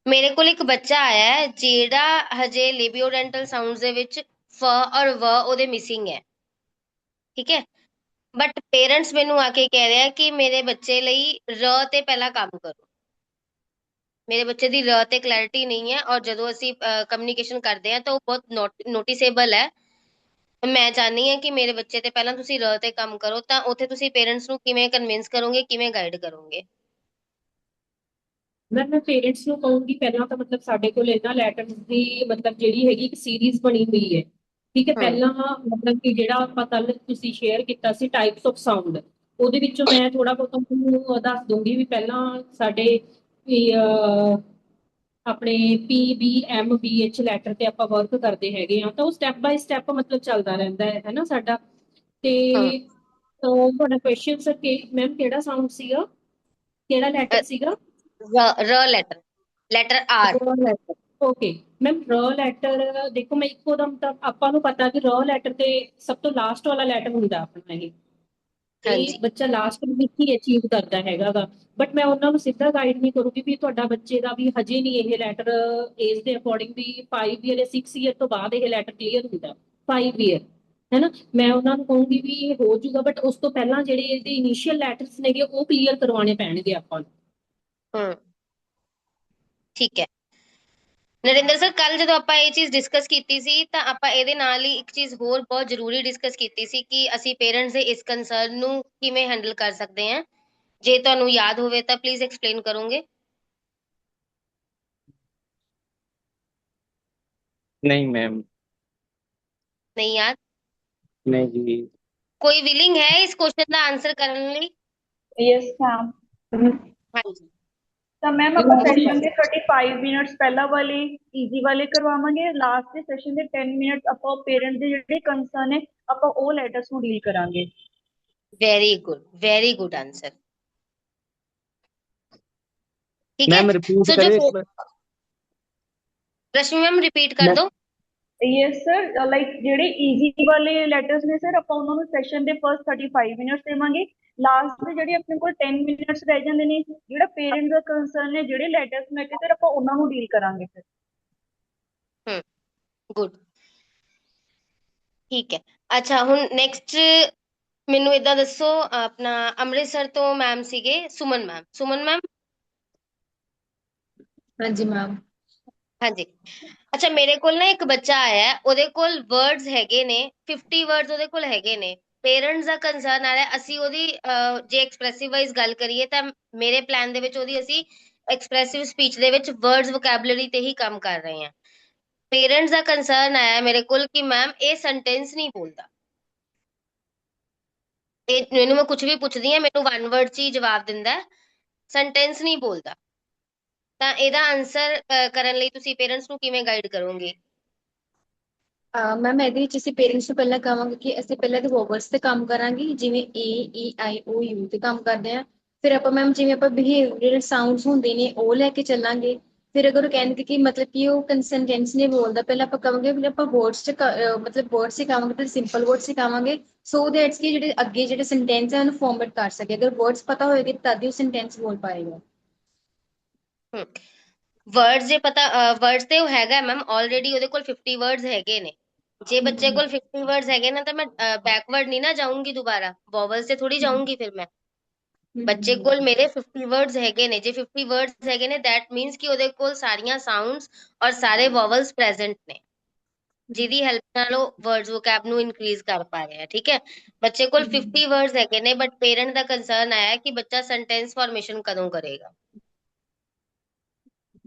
ਮੇਰੇ ਕੋਲ ਇੱਕ ਬੱਚਾ ਆਇਆ ਹੈ ਜਿਹੜਾ ਹਜੇ ਲੇਬੀਓਡੈਂਟਲ ਸਾਊਂਡਸ ਦੇ ਵਿੱਚ ਫ ਔਰ ਵ ਉਹਦੇ ਮਿਸਿੰਗ ਹੈ, ਠੀਕ ਹੈ, ਬਟ ਪੇਰੈਂਟਸ ਮੈਨੂੰ ਆ ਕੇ ਕਹਿ ਰਿਹਾ ਕਿ ਮੇਰੇ ਬੱਚੇ ਲਈ ਰ ਤੇ ਪਹਿਲਾਂ ਕੰਮ ਕਰੋ, ਮੇਰੇ ਬੱਚੇ ਦੀ ਰ ਤੇ ਕਲੈਰਿਟੀ ਨਹੀਂ ਹੈ, ਔਰ ਜਦੋਂ ਅਸੀਂ ਕਮਿਊਨੀਕੇਸ਼ਨ ਕਰਦੇ ਹਾਂ ਤਾਂ ਉਹ ਬਹੁਤ ਨੋਟਿਸੇਬਲ ਹੈ, ਮੈਂ ਚਾਹਨੀ ਹਾਂ ਕਿ ਮੇਰੇ ਬੱਚੇ ਤੇ ਪਹਿਲਾਂ ਤੁਸੀਂ ਰ ਤੇ ਕੰਮ ਕਰੋ, ਤਾਂ ਉੱਥੇ ਤੁਸੀਂ ਪੇਰੈਂਟਸ ਨੂੰ ਕਿਵੇਂ ਕਨਵਿੰਸ ਕਰੋਗੇ, ਕਿਵੇਂ ਗਾਈਡ ਕਰੋਗੇ? ਮੈਂ ਪੇਰੈਂਟਸ ਨੂੰ ਕਹੂੰਗੀ ਪਹਿਲਾਂ ਤਾਂ ਮਤਲਬ ਸਾਡੇ ਕੋਲ ਇਹਨਾਂ ਲੈਟਰਸ ਦੀ ਮਤਲਬ ਜਿਹੜੀ ਹੈਗੀ ਇੱਕ ਸੀਰੀਜ਼ ਬਣੀ ਹੋਈ ਹੈ, ਠੀਕ ਹੈ। ਹਮ ਪਹਿਲਾਂ ਮਤਲਬ ਕਿ ਜਿਹੜਾ ਆਪਾਂ ਕੱਲ ਤੁਸੀਂ ਸ਼ੇਅਰ ਕੀਤਾ ਸੀ ਟਾਈਪਸ ਆਫ ਸਾਊਂਡ, ਉਹਦੇ ਵਿੱਚੋਂ ਮੈਂ ਥੋੜਾ ਬਹੁਤ ਤੁਹਾਨੂੰ ਦੱਸ ਦੂੰਗੀ ਵੀ ਪਹਿਲਾਂ ਸਾਡੇ ਆਪਣੇ PBMBH ਲੈਟਰ ਤੇ ਆਪਾਂ ਵਰਕ ਕਰਦੇ ਹੈਗੇ ਆ, ਤਾਂ ਉਹ ਸਟੈਪ ਬਾਈ ਸਟੈਪ ਮਤਲਬ ਚੱਲਦਾ ਰਹਿੰਦਾ ਹੈ ਨਾ ਸਾਡਾ। ਤੇ ਹਮ ਤੁਹਾਡਾ ਕੁਐਸਚਨ ਸਰ ਕਿ ਮੈਮ ਕਿਹੜਾ ਸਾਊਂਡ ਸੀਗਾ, ਕਿਹੜਾ ਲੈਟਰ ਸੀਗਾ? ਰ letter, letter R. Okay ma'am, ਰ ਲੈਟਰ ਦੇਖੋ ਮੈਂ ਇੱਕੋ ਦਮ ਤਾਂ ਆਪਾਂ ਨੂੰ ਪਤਾ ਕਿ ਰ ਲੈਟਰ ਤੇ ਸਭ ਤੋਂ ਲਾਸਟ ਵਾਲਾ ਲੈਟਰ ਹੁੰਦਾ ਆਪਣਾ, ਇਹ ਹਾਂਜੀ। ਬੱਚਾ ਲਾਸਟ ਵਿੱਚ ਹੀ ਅਚੀਵ ਕਰਦਾ ਹੈਗਾ ਵਾ, ਬਟ ਮੈਂ ਉਹਨਾਂ ਨੂੰ ਸਿੱਧਾ ਗਾਈਡ ਨਹੀਂ ਕਰੂੰਗੀ ਵੀ ਤੁਹਾਡਾ ਬੱਚੇ ਦਾ ਵੀ ਹਜੇ ਨਹੀਂ ਇਹ ਲੈਟਰ ਏਜ ਦੇ ਅਕੋਰਡਿੰਗ ਵੀ 5 ਈਅਰ ਜਾਂ 6 ਈਅਰ ਤੋਂ ਬਾਅਦ ਇਹ ਲੈਟਰ ਕਲੀਅਰ ਹੁੰਦਾ, 5 ਈਅਰ ਹੈ ਨਾ। ਮੈਂ ਉਹਨਾਂ ਨੂੰ ਕਹੂੰਗੀ ਵੀ ਇਹ ਹੋ ਜਾਊਗਾ, ਬਟ ਉਸ ਤੋਂ ਪਹਿਲਾਂ ਜਿਹੜੇ ਇਹਦੇ ਇਨੀਸ਼ੀਅਲ ਲੈਟਰਸ ਨੇਗੇ ਉਹ ਕਲੀਅਰ ਕਰਵਾਉਣੇ ਪੈਣਗੇ ਆਪਾਂ ਨੂੰ। ਹਮ ਠੀਕ ਹੈ, ਨਰਿੰਦਰ ਸਰ, ਕੱਲ ਜਦੋਂ ਆਪਾਂ ਇਹ ਚੀਜ਼ ਡਿਸਕਸ ਕੀਤੀ ਸੀ ਤਾਂ ਆਪਾਂ ਇਹਦੇ ਨਾਲ ਹੀ ਇੱਕ ਚੀਜ਼ ਹੋਰ ਬਹੁਤ ਜ਼ਰੂਰੀ ਡਿਸਕਸ ਕੀਤੀ ਸੀ ਕਿ ਅਸੀਂ ਪੇਰੈਂਟਸ ਦੇ ਇਸ ਕੰਸਰਨ ਨੂੰ ਕਿਵੇਂ ਹੈਂਡਲ ਕਰ ਸਕਦੇ ਹਾਂ। ਜੇ ਤੁਹਾਨੂੰ ਯਾਦ ਹੋਵੇ ਤਾਂ ਪਲੀਜ਼ ਐਕਸਪਲੇਨ ਕਰੋਗੇ। नहीं मैम, ਨਹੀਂ ਯਾਦ? नहीं जी। ਕੋਈ ਵਿਲਿੰਗ ਹੈ ਇਸ ਕੁਐਸਚਨ ਦਾ ਆਨਸਰ ਕਰਨ ਲਈ? Yes ma'am. ਹਾਂਜੀ। ਤਾਂ ਮੈਮ ਆਪਾਂ ਸੈਸ਼ਨ ਦੇ 35 ਮਿੰਟਸ ਪਹਿਲਾਂ ਵਾਲੇ ਈਜ਼ੀ ਵਾਲੇ ਕਰਵਾਵਾਂਗੇ, ਲਾਸਟ ਦੇ ਸੈਸ਼ਨ ਦੇ 10 ਮਿੰਟਸ ਆਪਾਂ ਪੇਰੈਂਟ ਦੇ ਜਿਹੜੇ ਕੰਸਰਨ ਹੈ ਆਪਾਂ ਉਹ ਲੈਟਰਸ ਨੂੰ ਡੀਲ ਕਰਾਂਗੇ। Very good answer. ठीक है, मैम रिपीट सो जो करे एक बार। रश्मि मैम रिपीट कर दो। ਯੈਸ ਸਰ, ਲਾਈਕ ਜਿਹੜੇ ਈਜ਼ੀ ਵਾਲੇ ਲੈਟਰਸ ਨੇ ਸਰ ਆਪਾਂ ਉਹਨਾਂ ਨੂੰ ਸੈਸ਼ਨ ਦੇ ਫਰਸਟ 35 ਮਿੰਟਸ ਦੇਵਾਂਗੇ, ਲਾਸਟ ਦੇ ਜਿਹੜੇ ਆਪਣੇ ਕੋਲ 10 ਮਿੰਟਸ ਰਹਿ ਜਾਂਦੇ ਨੇ ਜਿਹੜਾ ਪੇਰੈਂਟ ਦਾ ਕੰਸਰਨ ਨੇ ਜਿਹੜੇ ਲੈਟਰਸ ਮੈਂ ਕਿਹਾ ਸਰ ਆਪਾਂ ਉਹਨਾਂ ਨੂੰ ਡੀਲ ਕਰਾਂਗੇ ਫਿਰ। गुड, ठीक है। अच्छा ਹੁਣ ਨੈਕਸਟ ਮੈਨੂੰ ਇਦਾਂ ਦੱਸੋ, ਆਪਣਾ ਅੰਮ੍ਰਿਤਸਰ ਤੋਂ ਮੈਮ ਸੀਗੇ ਸੁਮਨ ਮੈਮ। ਸੁਮਨ ਮੈਮ, हाँ जी मैम। ਹਾਂਜੀ। ਅੱਛਾ, ਮੇਰੇ ਕੋਲ ਨਾ ਇੱਕ ਬੱਚਾ ਆਇਆ ਹੈ, ਉਹਦੇ ਕੋਲ ਵਰਡਸ ਹੈਗੇ ਨੇ 50 ਵਰਡਸ ਉਹਦੇ ਕੋਲ ਹੈਗੇ ਨੇ। ਪੇਰੈਂਟਸ ਦਾ ਕੰਸਰਨ ਆ ਰਿਹਾ, ਅਸੀਂ ਉਹਦੀ ਜੇ ਐਕਸਪ੍ਰੈਸਿਵ ਵਾਈਜ਼ ਗੱਲ ਕਰੀਏ ਤਾਂ ਮੇਰੇ ਪਲਾਨ ਦੇ ਵਿੱਚ ਉਹਦੀ ਅਸੀਂ ਐਕਸਪ੍ਰੈਸਿਵ ਸਪੀਚ ਦੇ ਵਿੱਚ ਵਰਡਸ ਵੋਕੈਬਲਰੀ ਤੇ ਹੀ ਕੰਮ ਕਰ ਰਹੇ ਹਾਂ। ਪੇਰੈਂਟਸ ਦਾ ਕੰਸਰਨ ਆਇਆ ਮੇਰੇ ਕੋਲ ਕਿ ਮੈਮ ਇਹ ਸੈਂਟੈਂਸ ਨਹੀਂ ਬੋਲਦਾ। ਇਹ ਮੈਨੂੰ ਮੈਂ ਕੁਝ ਵੀ ਪੁੱਛਦੀ ਹਾਂ ਮੈਨੂੰ ਵਨ ਵਰਡ 'ਚ ਹੀ ਜਵਾਬ ਦਿੰਦਾ, ਸੈਂਟੈਂਸ ਨਹੀਂ ਬੋਲਦਾ। ਤਾਂ ਇਹਦਾ ਆਨਸਰ ਕਰਨ ਲਈ ਤੁਸੀਂ ਪੇਰੈਂਟਸ ਨੂੰ ਕਿਵੇਂ ਗਾਈਡ ਕਰੋਗੇ? ਮੈਮ ਇਹਦੇ ਵਿੱਚ ਅਸੀਂ ਪੇਰੈਂਟਸ ਨੂੰ ਪਹਿਲਾਂ ਕਹਾਂਗੇ ਕਿ ਅਸੀਂ ਪਹਿਲਾਂ ਤੇ ਵੋਵਲਸ ਤੇ ਕੰਮ ਕਰਾਂਗੇ, ਜਿਵੇਂ ਏ ਈ ਆਈ ਓ ਯੂ ਤੇ ਕੰਮ ਕਰਦੇ ਆ। ਫਿਰ ਆਪਾਂ ਮੈਮ ਜਿਵੇਂ ਆਪਾਂ ਬਿਹੇਵੀਅਰਲ ਸਾਊਂਡਸ ਹੁੰਦੇ ਨੇ ਉਹ ਲੈ ਕੇ ਚੱਲਾਂਗੇ। ਫਿਰ ਅਗਰ ਉਹ ਕਹਿੰਦੇ ਕਿ ਮਤਲਬ ਕਿ ਉਹ ਕੰਸੈਂਟੈਂਸ ਨਹੀਂ ਬੋਲਦਾ, ਪਹਿਲਾਂ ਆਪਾਂ ਕਹਾਂਗੇ ਵੀ ਆਪਾਂ ਵਰਡਸ ਚ ਮਤਲਬ ਵਰਡਸ ਸਿਖਾਵਾਂਗੇ ਤੇ ਸਿੰਪਲ ਵਰਡਸ ਸਿਖਾਵਾਂਗੇ, ਸੋ ਦੈਟਸ ਕਿ ਜਿਹੜੇ ਅੱਗੇ ਜਿਹੜੇ ਸੈਂਟੈਂਸ ਹੈ ਉਹਨੂੰ ਫਾਰਮੈਟ ਕਰ ਸਕੇ। ਅਗਰ ਵਰਡਸ ਪਤਾ ਹੋਏਗੇ ਤਦ ਹੀ ਉਹ ਸੈਂਟੈਂਸ ਬੋਲ ਪਾਏਗਾ। ਵਰਡਸ ਜੇ ਪਤਾ, ਵਰਡਸ ਤੇ ਉਹ ਹੈਗਾ ਮੈਮ ਆਲਰੇਡੀ ਉਹਦੇ ਕੋਲ 50 ਵਰਡਸ ਹੈਗੇ ਨੇ। ਜੇ ਬੱਚੇ ਕੋਲ 50 ਵਰਡਸ ਹੈਗੇ ਨਾ ਤਾਂ ਮੈਂ ਬੈਕਵਰਡ ਨਹੀਂ ਨਾ ਜਾਊਂਗੀ, ਦੁਬਾਰਾ ਵੋਵਲਸ ਤੇ ਥੋੜੀ ਜਾਊਂਗੀ। ਫਿਰ ਮੈਂ ਬੱਚੇ ਕੋਲ ਮੇਰੇ 50 ਵਰਡਸ ਹੈਗੇ ਨੇ, ਜੇ 50 ਵਰਡਸ ਹੈਗੇ ਨੇ ਦੈਟ ਮੀਨਸ ਕਿ ਉਹਦੇ ਕੋਲ ਸਾਰੀਆਂ ਸਾਊਂਡਸ ਔਰ ਸਾਰੇ ਵੋਵਲਸ ਪ੍ਰੈਜ਼ੈਂਟ ਨੇ, ਜਿਹਦੀ ਹੈਲਪ ਨਾਲ ਉਹ ਵਰਡਸ ਵੋਕੈਬ ਨੂੰ ਇਨਕਰੀਜ਼ ਕਰ ਪਾ ਰਿਹਾ। ਠੀਕ ਹੈ, ਬੱਚੇ ਕੋਲ 50 ਵਰਡਸ ਹੈਗੇ ਨੇ ਬਟ ਪੇਰੈਂਟ ਦਾ ਕੰਸਰਨ ਆਇਆ ਕਿ ਬੱਚਾ ਸੈਂਟੈਂਸ ਫਾਰਮੇਸ਼ਨ ਕਦੋਂ ਕਰੇਗਾ।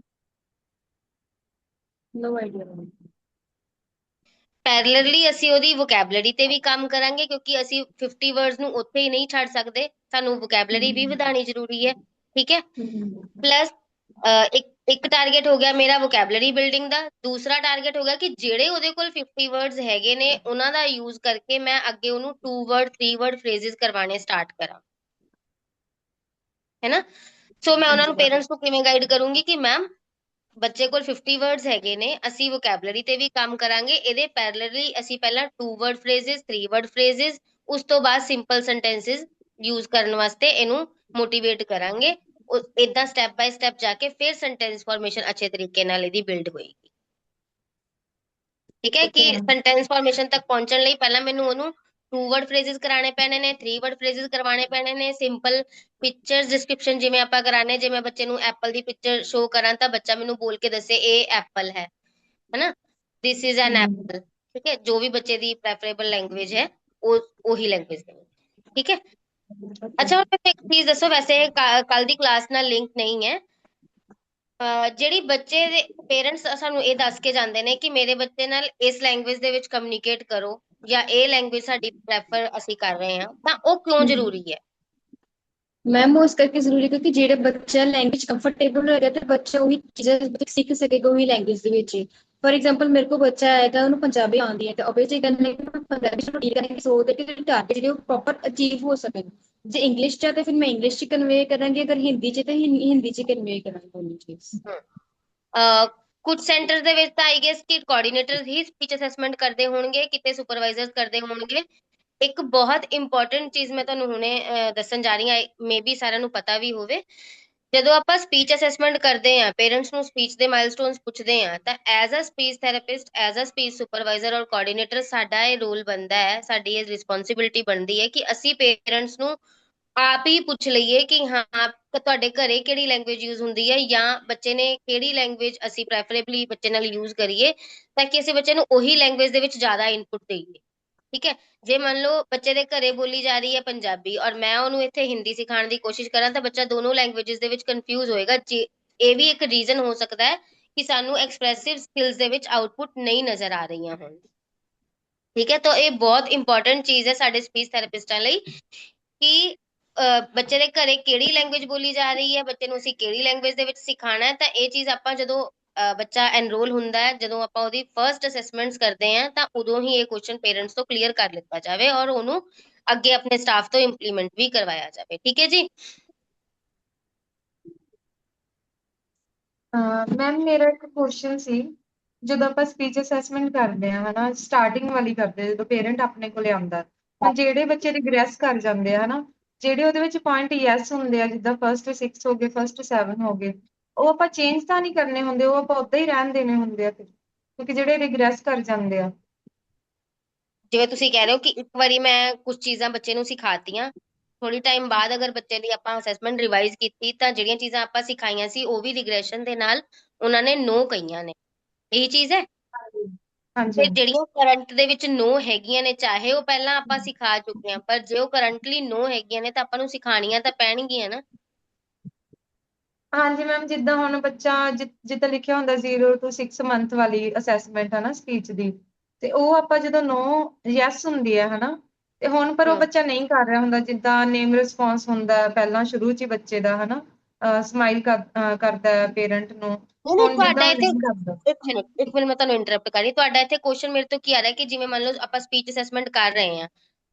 No idea. ਪੈਰਲਲੀ ਅਸੀਂ ਉਹਦੀ ਵੋਕੈਬਲਰੀ ਤੇ ਵੀ ਕੰਮ ਕਰਾਂਗੇ ਕਿਉਂਕਿ ਅਸੀਂ 50 ਵਰਡਸ ਨੂੰ ਉੱਥੇ ਹੀ ਨਹੀਂ ਛੱਡ ਸਕਦੇ, ਸਾਨੂੰ ਵੋਕੈਬਲਰੀ ਵੀ ਵਧਾਉਣੀ ਜ਼ਰੂਰੀ ਹੈ। ਠੀਕ ਹੈ, ਪਲੱਸ ਇੱਕ ਟਾਰਗੇਟ ਹੋ ਗਿਆ ਮੇਰਾ ਵੋਕੈਬਲਰੀ ਬਿਲਡਿੰਗ ਦਾ, ਦੂਸਰਾ ਟਾਰਗੇਟ ਹੋ ਗਿਆ ਕਿ ਜਿਹੜੇ ਉਹਦੇ ਕੋਲ 50 ਵਰਡਸ ਹੈਗੇ ਨੇ ਉਹਨਾਂ ਦਾ ਯੂਜ਼ ਕਰਕੇ ਮੈਂ ਅੱਗੇ ਉਹਨੂੰ 2 ਵਰਡ 3 ਵਰਡ ਫਰੇਜ਼ਸ ਕਰਵਾਉਣੇ ਸਟਾਰਟ ਕਰਾਂ, ਹੈ ਨਾ। ਸੋ ਮੈਂ ਉਹਨਾਂ ਨੂੰ ਪੇਰੈਂਟਸ ਨੂੰ ਕਿਵੇਂ ਗਾਈਡ ਕਰੂੰਗੀ ਕਿ ਮੈਮ ਬੱਚੇ ਕੋਲ 50 ਵਰਡਸ ਹੈਗੇ ਨੇ, ਅਸੀਂ ਵੋਕੈਬਲਰੀ ਤੇ ਵੀ ਕੰਮ ਕਰਾਂਗੇ, ਇਹਦੇ ਪੈਰਲਲੀ ਅਸੀਂ ਪਹਿਲਾਂ 2 ਵਰਡ ਫਰੇਜ਼ਸ 3 ਵਰਡ ਫਰੇਜ਼ਸ ਉਸ ਤੋਂ ਬਾਅਦ ਸਿੰਪਲ ਸੈਂਟੈਂਸਸ ਯੂਜ਼ ਕਰਨ ਵਾਸਤੇ ਇਹਨੂੰ ਮੋਟੀਵੇਟ ਕਰਾਂਗੇ। ਇਦਾਂ ਸਟੈਪ ਬਾय ਸਟੈਪ ਜਾ ਕੇ ਫਿਰ ਸੈਂਟੈਂਸ ਫਾਰਮੇਸ਼ਨ ਅੱਛੇ ਤਰੀਕੇ ਨਾਲ ਇਹਦੀ ਬਿਲਡ ਹੋਏਗੀ। ਠੀਕ ਹੈ, ਕਿ ਸੈਂਟੈਂਸ ਫਾਰਮੇਸ਼ਨ ਤੱਕ ਪਹੁੰਚਣ ਲਈ ਪਹਿਲਾਂ ਮੈਨੂੰ ਉਹਨੂੰ 2 ਵਰਡ ਫਰੇਜ਼ਸ ਕਰਾਣੇ ਪੈਣੇ ਨੇ, 3 ਵਰਡ ਫਰੇਜ਼ਸ ਕਰਵਾਣੇ ਪੈਣੇ ਨੇ, ਸਿੰਪਲ ਪਿਕਚਰਸ ਡਿਸਕ੍ਰਿਪਸ਼ਨ ਜਿਵੇਂ ਆਪਾਂ ਕਰਾਣੇ, ਜੇ ਮੈਂ ਬੱਚੇ ਨੂੰ ਐਪਲ ਦੀ ਪਿਕਚਰ ਸ਼ੋ ਕਰਾਂ ਤਾਂ ਬੱਚਾ ਮੈਨੂੰ ਬੋਲ ਕੇ ਦੱਸੇ ਇਹ ਐਪਲ ਹੈ ਨਾ, ਦਿਸ ਇਜ਼ ਐਨ ਐਪਲ। ਠੀਕ ਹੈ, ਜੋ ਵੀ ਬੱਚੇ ਦੀ ਪ੍ਰੈਫਰੇਬਲ ਲੈਂਗੁਏਜ ਹੈ ਉਹ ਉਹੀ ਲੈਂਗੁਏਜ ਦੇ। ਠੀਕ ਹੈ, ਅੱਛਾ ਹੁਣ ਮੈਨੂੰ ਇੱਕ ਚੀਜ਼ ਦੱਸੋ, ਵੈਸੇ ਕੱਲ ਦੀ ਕਲਾਸ ਨਾਲ ਲਿੰਕ ਨਹੀਂ ਹੈ, ਜਿਹੜੀ ਬੱਚੇ ਦੇ ਪੇਰੈਂਟਸ ਸਾਨੂੰ ਇਹ ਦੱਸ ਕੇ ਜਾਂਦੇ ਨੇ ਕਿ ਮੇਰੇ ਬੱਚੇ ਨਾਲ ਇਸ ਲੈਂਗੁਏਜ ਦੇ ਵਿੱਚ ਕਮਿਊਨੀਕੇਟ ਕਰੋ ਜਾਂ ਇਹ ਲੈਂਗੁਏਜ ਸਾਡੀ ਪ੍ਰੈਫਰ ਅਸੀਂ ਕਰ ਰਹੇ ਹਾਂ, ਤਾਂ ਉਹ ਕਿਉਂ ਜ਼ਰੂਰੀ ਹੈ? मैम वो इस करके जरूरी क्योंकि जेड़ा बच्चा लैंग्वेज कंफर्टेबल होएगा ते बच्चा वही चीज़ां सीख सकेगा वही language they which he. For example मेरे को बच्चा आएगा उन्हें पंजाबी आती है तो ऑब्वियसली करने पंजाबी से डील करने की सोच है कि टारगेट जो प्रॉपर अचीव हो सके। जे इंग्लिश च तो फिर मैं इंग्लिश च कन्वे करांगी, अगर हिंदी च तो हिंदी च कन्वे करांगी दोनों चीज। ਕੁਝ ਸੈਂਟਰ ਦੇ ਵਿੱਚ ਤਾਂ ਆਈ ਗੈਸ ਕਿ ਕੋਆਰਡੀਨੇਟਰ ਹੀ ਸਪੀਚ ਅਸੈਸਮੈਂਟ ਕਰਦੇ ਹੋਣਗੇ, ਕਿਤੇ ਸੁਪਰਵਾਈਜ਼ਰਸ ਕਰਦੇ ਹੋਣਗੇ। ਇੱਕ ਬਹੁਤ ਇੰਪੋਰਟੈਂਟ ਚੀਜ਼ ਮੈਂ ਤੁਹਾਨੂੰ ਹੁਣੇ ਦੱਸਣ ਜਾ ਰਹੀ ਹਾਂ, ਮੇ ਬੀ ਸਾਰਿਆਂ ਨੂੰ ਪਤਾ ਵੀ ਹੋਵੇ। ਜਦੋਂ ਆਪਾਂ ਸਪੀਚ ਅਸੈਸਮੈਂਟ ਕਰਦੇ ਹਾਂ, ਪੇਰੈਂਟਸ ਨੂੰ ਸਪੀਚ ਦੇ ਮਾਈਲਸਟੋਨਸ ਪੁੱਛਦੇ ਹਾਂ, ਤਾਂ as a speech therapist, as a speech supervisor ਔਰ ਕੋਆਰਡੀਨੇਟਰ ਸਾਡਾ ਇਹ ਰੋਲ ਬਣਦਾ ਹੈ, ਸਾਡੀ ਇਹ ਰਿਸਪੌਂਸਿਬਿਲਿਟੀ ਬਣਦੀ ਹੈ ਕਿ ਅਸੀਂ ਪੇਰੈਂਟਸ ਨੂੰ ਆਪ ਹੀ ਪੁੱਛ ਲਈਏ ਕਿ ਹਾਂ ਤੁਹਾਡੇ ਘਰੇ ਕਿਹੜੀ ਲੈਂਗੁਏਜ ਯੂਜ਼ ਹੁੰਦੀ ਹੈ, ਜਾਂ ਬੱਚੇ ਨੇ ਕਿਹੜੀ ਲੈਂਗੁਏਜ ਅਸੀਂ ਪ੍ਰੈਫਰੇਬਲੀ ਬੱਚੇ ਨਾਲ ਯੂਜ਼ ਕਰੀਏ, ਤਾਂ ਕਿ ਅਸੀਂ ਬੱਚੇ ਨੂੰ ਉਹੀ ਲੈਂਗੁਏਜ ਦੇ ਵਿੱਚ ਜ਼ਿਆਦਾ ਇਨਪੁਟ ਦੇਈਏ। ਠੀਕ ਹੈ। ਜੇ ਮੰਨ ਲਓ ਬੱਚੇ ਦੇ ਘਰੇ ਬੋਲੀ ਜਾ ਰਹੀ ਹੈ ਪੰਜਾਬੀ, ਔਰ ਮੈਂ ਉਹਨੂੰ ਇੱਥੇ ਹਿੰਦੀ ਸਿਖਾਉਣ ਦੀ ਕੋਸ਼ਿਸ਼ ਕਰਾਂ, ਤਾਂ ਬੱਚਾ ਦੋਨੋਂ ਲੈਂਗੁਏਜਸ ਦੇ ਵਿੱਚ ਕੰਫਿਊਜ਼ ਹੋਏਗਾ। ਇਹ ਵੀ ਇੱਕ ਰੀਜ਼ਨ ਹੋ ਸਕਦਾ ਹੈ ਕਿ ਸਾਨੂੰ ਐਕਸਪ੍ਰੈਸਿਵ ਸਕਿੱਲਸ ਦੇ ਵਿੱਚ ਆਊਟਪੁੱਟ ਨਹੀਂ ਨਜ਼ਰ ਆ ਰਹੀਆਂ ਹੁਣ। ਠੀਕ ਹੈ। ਤਾਂ ਇਹ ਬਹੁਤ ਇੰਪੋਰਟੈਂਟ ਚੀਜ਼ ਹੈ ਸਾਡੇ ਸਪੀਚ ਥੈਰੇਪਿਸਟਾਂ ਲਈ ਕਿ ਬੱਚੇ ਦੇ ਘਰੇ ਕਿਹੜੀ ਲੈਂਗੁਏਜ ਬੋਲੀ ਜਾ ਰਹੀ ਹੈ, ਬੱਚੇ ਨੂੰ ਅਸੀਂ ਕਿਹੜੀ ਲੈਂਗੁਏਜ ਦੇ ਵਿੱਚ ਸਿਖਾਉਣਾ ਹੈ। ਤਾਂ ਇਹ ਚੀਜ਼ ਆਪਾਂ ਜਦੋਂ ਬੱਚਾ ਐਨਰੋਲ ਹੁੰਦਾ ਹੈ, ਜਦੋਂ ਆਪਾਂ ਉਹਦੀ ਫਰਸਟ ਅਸੈਸਮੈਂਟਸ ਕਰਦੇ ਹਾਂ, ਤਾਂ ਉਦੋਂ ਹੀ ਇਹ ਕੁਐਸਚਨ ਪੇਰੈਂਟਸ ਤੋਂ ਕਲੀਅਰ ਕਰ ਲਿੱਤਾ ਜਾਵੇ ਔਰ ਉਹਨੂੰ ਅੱਗੇ ਆਪਣੇ ਸਟਾਫ ਤੋਂ ਇੰਪਲੀਮੈਂਟ ਵੀ ਕਰਵਾਇਆ ਜਾਵੇ। ਠੀਕ ਹੈ ਜੀ। ਮੈਮ ਮੇਰਾ ਇੱਕ ਕੁਐਸਚਨ ਸੀ, ਜਦੋਂ ਆਪਾਂ ਸਪੀਚ ਅਸੈਸਮੈਂਟ ਕਰਦੇ ਆ ਹਨਾ, ਸਟਾਰਟਿੰਗ ਵਾਲੀ ਕਰਦੇ ਜਦੋਂ ਪੇਰੈਂਟ ਆਪਣੇ ਕੋਲੇ ਆਉਂਦਾ, ਹੁਣ ਜਿਹੜੇ ਬੱਚੇ ਰਿਗਰੈਸ ਕਰ ਜਾਂਦੇ ਆ ਹਨਾ, ਜਿਹੜੇ ਉਹਦੇ ਵਿੱਚ ਪੁਆਇੰਟ ਯੈਸ ਹੁੰਦੇ ਆ, ਜਿੱਦਾਂ ਫਸਟ 6 ਹੋ ਗਏ, ਫਸਟ 7 ਹੋ ਗਏ, ਉਹ ਆਪਾਂ ਚੇਂਜ ਤਾਂ ਨਹੀਂ ਕਰਨੇ ਹੁੰਦੇ, ਉਹ ਆਪਾਂ ਉਦਾਂ ਹੀ ਰਹਿਣ ਦੇਣੇ ਹੁੰਦੇ ਆ ਫਿਰ, ਕਿਉਂਕਿ ਜਿਹੜੇ ਰਿਗਰੈਸ ਕਰ ਜਾਂਦੇ ਆ। ਜਿਵੇਂ ਤੁਸੀਂ ਕਹਿ ਰਹੇ ਹੋ ਕਿ ਇੱਕ ਵਾਰੀ ਮੈਂ ਕੁਝ ਚੀਜ਼ਾਂ ਬੱਚੇ ਨੂੰ ਸਿਖਾਤੀਆਂ, ਥੋੜੀ ਟਾਈਮ ਬਾਅਦ ਅਗਰ ਬੱਚੇ ਦੀ ਆਪਾਂ ਅਸੈਸਮੈਂਟ ਰਿਵਾਈਜ਼ ਕੀਤੀ, ਤਾਂ ਜਿਹੜੀਆਂ ਚੀਜ਼ਾਂ ਆਪਾਂ ਸਿਖਾਈਆਂ ਸੀ ਉਹ ਵੀ ਰਿਗਰੈਸ਼ਨ ਦੇ ਨਾਲ ਉਹਨਾਂ ਨੇ ਨੋ ਕਹੀਆਂ ਨੇ। ਇਹੀ ਚੀਜ਼ ਹੈ। ਹਾਂਜੀ ਹਾਂਜੀ ਤੇ ਜਿਹੜੀਆਂ ਕਰੰਟ ਦੇ ਵਿੱਚ ਨੋ ਹੈਗੀਆਂ ਨੇ, ਚਾਹੇ ਉਹ ਪਹਿਲਾਂ ਆਪਾਂ ਸਿਖਾ ਚੁੱਕੇ ਹਾਂ, ਪਰ ਜੇ ਉਹ ਕਰੰਟਲੀ ਨੋ ਹੈਗੀਆਂ ਨੇ ਤਾਂ ਆਪਾਂ ਨੂੰ ਸਿਖਾਣੀਆਂ ਤਾਂ ਪੈਣਗੀਆਂ ਨਾ। ਹਾਂਜੀ ਮੈਮ, ਜਿੱਦਾਂ ਹੁਣ ਬੱਚਾ ਜਿੱਦਾਂ ਲਿਖਿਆ ਹੁੰਦਾ 0 to 6 ਮੰਥ ਵਾਲੀ ਅਸੈਸਮੈਂਟ ਹੈ ਨਾ ਸਪੀਚ ਦੀ, ਤੇ ਉਹ ਆਪਾਂ ਜਦੋਂ ਨੋ ਯੈਸ ਹੁੰਦੀ ਹੈ ਹਨਾ, ਤੇ ਹੁਣ ਪਰ ਉਹ ਹਮ ਬੱਚਾ ਨਹੀਂ ਕਰ ਰਿਹਾ ਹੁੰਦਾ, ਜਿੱਦਾਂ ਨੇਮ ਰਿਸਪੌਂਸ ਹੁੰਦਾ ਪਹਿਲਾਂ ਸ਼ੁਰੂ ਚ ਹੀ ਬੱਚੇ ਦਾ ਹਨਾ, ਸਮਾਈਲ ਕਰਦਾ ਹੈ ਪੇਰੈਂਟ ਨੂੰ, ਨਹੀਂ ਨਹੀਂ, ਹੁਣ ਤੁਹਾਡਾ ਜਿੱਦਾਂ ਇੱਥੇ ਨਹੀਂ ਕਰਦਾ। ਇੱਕ ਮਿੰਟ ਮੈਂ ਤੁਹਾਨੂੰ ਇੰਟਰਰਪਟ ਕਰ ਰਹੀ। ਤੁਹਾਡਾ ਇੱਥੇ ਕੁਐਸਚਨ ਮੇਰੇ ਤੋਂ ਕੀ ਆ ਰਿਹਾ ਕਿ ਜਿਵੇਂ ਮੰਨ ਲਓ ਆਪਾਂ ਸਪੀਚ ਅਸੈਸਮੈਂਟ ਕਰ ਰਹੇ ਹਾਂ,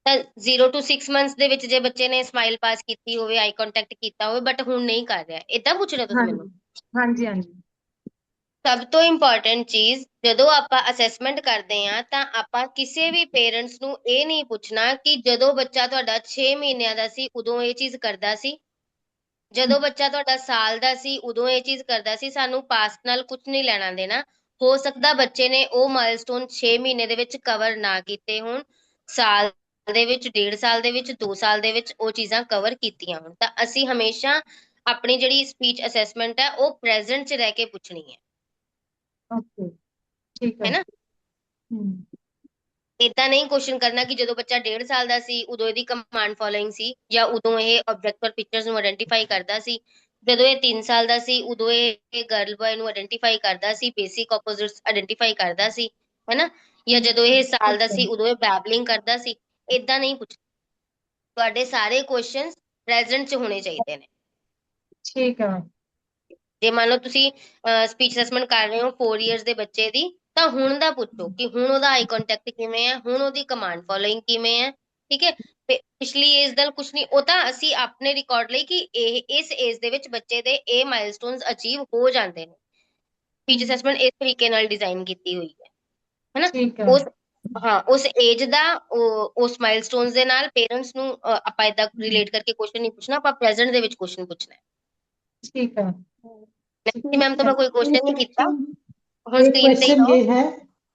ਤਾਂ 0 to 6 ਮੰਥਸ ਦੇ ਵਿੱਚ ਜੇ ਬੱਚੇ ਨੇ ਸਮਾਈਲ ਪਾਸ ਕੀਤੀ ਹੋਵੇ, ਆਈ ਕੰਟੈਕਟ ਕੀਤਾ ਹੋਵੇ, ਬਟ ਹੁਣ ਨਹੀਂ ਕਰ ਰਿਹਾ, ਏਦਾਂ ਪੁੱਛ ਰਹੇ ਹੋ ਤੁਸੀਂ ਮੈਨੂੰ? ਹਾਂਜੀ ਹਾਂਜੀ ਹਾਂਜੀ ਸਭ ਤੋਂ ਇੰਪੋਰਟੈਂਟ ਚੀਜ਼, ਜਦੋਂ ਆਪਾਂ ਅਸੈਸਮੈਂਟ ਕਰਦੇ ਹਾਂ, ਤਾਂ ਆਪਾਂ ਕਿਸੇ ਵੀ ਪੇਰੈਂਟਸ ਨੂੰ ਇਹ ਨਹੀਂ ਪੁੱਛਣਾ ਕਿ ਜਦੋਂ ਬੱਚਾ ਤੁਹਾਡਾ 6 ਮਹੀਨਿਆਂ ਦਾ ਸੀ ਉਦੋਂ ਇਹ ਚੀਜ਼ ਕਰਦਾ ਸੀ, ਜਦੋਂ ਬੱਚਾ ਤੁਹਾਡਾ ਸਾਲ ਦਾ ਸੀ ਉਦੋਂ ਇਹ ਚੀਜ਼ ਕਰਦਾ ਸੀ। ਸਾਨੂੰ ਪਾਸਟ ਨਾਲ ਕੁਝ ਨਹੀਂ ਲੈਣਾ ਦੇਣਾ। ਹੋ ਸਕਦਾ ਬੱਚੇ ਨੇ ਉਹ ਮਾਈਲਸਟੋਨ 6 ਮਹੀਨੇ ਦੇ ਵਿੱਚ ਕਵਰ ਨਾ ਕੀਤੇ ਹੋਣ, ਸਾਲ ਦੇ ਵਿੱਚ, 1.5 ਸਾਲ ਦੇ ਵਿੱਚ, 2 ਸਾਲ ਦੇ ਵਿੱਚ ਉਹ ਚੀਜ਼ਾਂ ਕਵਰ ਕੀਤੀਆਂ ਹੋਣ। ਤਾਂ ਅਸੀਂ ਹਮੇਸ਼ਾ ਆਪਣੀ ਜਿਹੜੀ ਸਪੀਚ ਅਸੈਸਮੈਂਟ ਹੈ ਉਹ ਪ੍ਰੈਜ਼ੈਂਟ 'ਚ ਰਹਿ ਕੇ ਪੁੱਛਣੀ ਹੈ। ਓਕੇ ਠੀਕ ਹੈ। ਹੈ ਨਾ। ਏਦਾਂ ਨਹੀਂ ਕੁਐਸਚਨ ਕਰਨਾ ਕਿ ਜਦੋਂ ਬੱਚਾ 1.5 ਸਾਲ ਦਾ ਸੀ ਉਦੋਂ ਇਹਦੀ ਕਮਾਂਡ ਫੋਲੋਇੰਗ ਸੀ, ਜਾਂ ਉਦੋਂ ਇਹ ਆਬਜੈਕਟ ਔਰ ਪਿਕਚਰਸ ਨੂੰ ਆਇਡੈਂਟੀਫਾਈ ਕਰਦਾ ਸੀ, ਜਦੋਂ ਇਹ 3 ਸਾਲ ਦਾ ਸੀ ਉਦੋਂ ਇਹ ਗਰਲ ਬॉय ਨੂੰ ਆਇਡੈਂਟੀਫਾਈ ਕਰਦਾ ਸੀ, ਬੇਸਿਕ ਆਪੋਜ਼ਿਟਸ ਆਇਡੈਂਟੀਫਾਈ ਕਰਦਾ ਸੀ, ਹੈਨਾ, ਜਾਂ ਜਦੋਂ ਇਹ ਸਾਲ ਦਾ ਠੀਕ ਹੈ ਸੀ ਉਦੋਂ ਇਹ ਬੈਬਲਿੰਗ ਕਰਦਾ ਸੀ। ਏਦਾਂ ਨਹੀਂ ਪੁੱਛ। ਤੁਹਾਡੇ ਸਾਰੇ ਕੁਐਸਚਨਸ ਪ੍ਰੈਜ਼ੈਂਟ 'ਚ ਹੋਣੇ ਚਾਹੀਦੇ ਨੇ। ਠੀਕ ਹੈ ਮੈਮ। ਜੇ ਮੰਨ ਲਓ ਤੁਸੀਂ ਸਪੀਚ ਅਸੈਸਮੈਂਟ ਕਰ ਰਹੇ ਹੋ 4 ਇਅਰਸ ਦੇ ਬੱਚੇ ਦੀ, ਤਾਂ ਹੁਣ ਦਾ ਪੁੱਛੋ ਕਿ ਹੁਣ ਉਹਦਾ ਆਈ ਕੰਟੈਕਟ ਕਿਵੇਂ ਹੈ, ਹੁਣ ਉਹਦੀ ਕਮਾਂਡ ਫੋਲੋਇੰਗ ਕਿਵੇਂ ਹੈ। ਠੀਕ ਹੈ। ਪਿਛਲੀ ਏਜ ਦਾ ਕੁਝ ਨਹੀਂ, ਉਹ ਤਾਂ ਅਸੀਂ ਆਪਣੇ ਰਿਕਾਰਡ ਲਈ ਕਿ ਇਹ ਇਸ ਏਜ ਦੇ ਵਿੱਚ ਬੱਚੇ ਦੇ ਇਹ ਮਾਈਲਸਟੋਨਸ ਅਚੀਵ ਹੋ ਜਾਂਦੇ ਨੇ। ਸਪੀਚ ਅਸੈਸਮੈਂਟ ਇਸ ਤਰੀਕੇ ਨਾਲ ਡਿਜ਼ਾਈਨ ਕੀਤੀ ਹੋਈ ਹੈ, ਹੈਨਾ। ਠੀਕ ਹੈ ਉਸ ਹਾਂ, ਉਸ ਏਜ ਦਾ ਉਸ ਮਾਈਲਸਟੋਨਸ ਦੇ ਨਾਲ ਪੇਰੈਂਟਸ ਨੂੰ ਆਪਾਂ ਏਦਾਂ ਰਿਲੇਟ ਕਰਕੇ ਕੁਐਸਚਨ ਨਹੀਂ ਪੁੱਛਣਾ, ਆਪਾਂ ਪ੍ਰੈਜ਼ੈਂਟ ਦੇ ਵਿੱਚ ਕੁਐਸਚਨ ਪੁੱਛਣਾ ਹੈ। ठीक है मैम तो मैं कोई क्वेश्चन नहीं किया, हम एक स्क्रीन पे ही क्वेश्चन हो। ये है,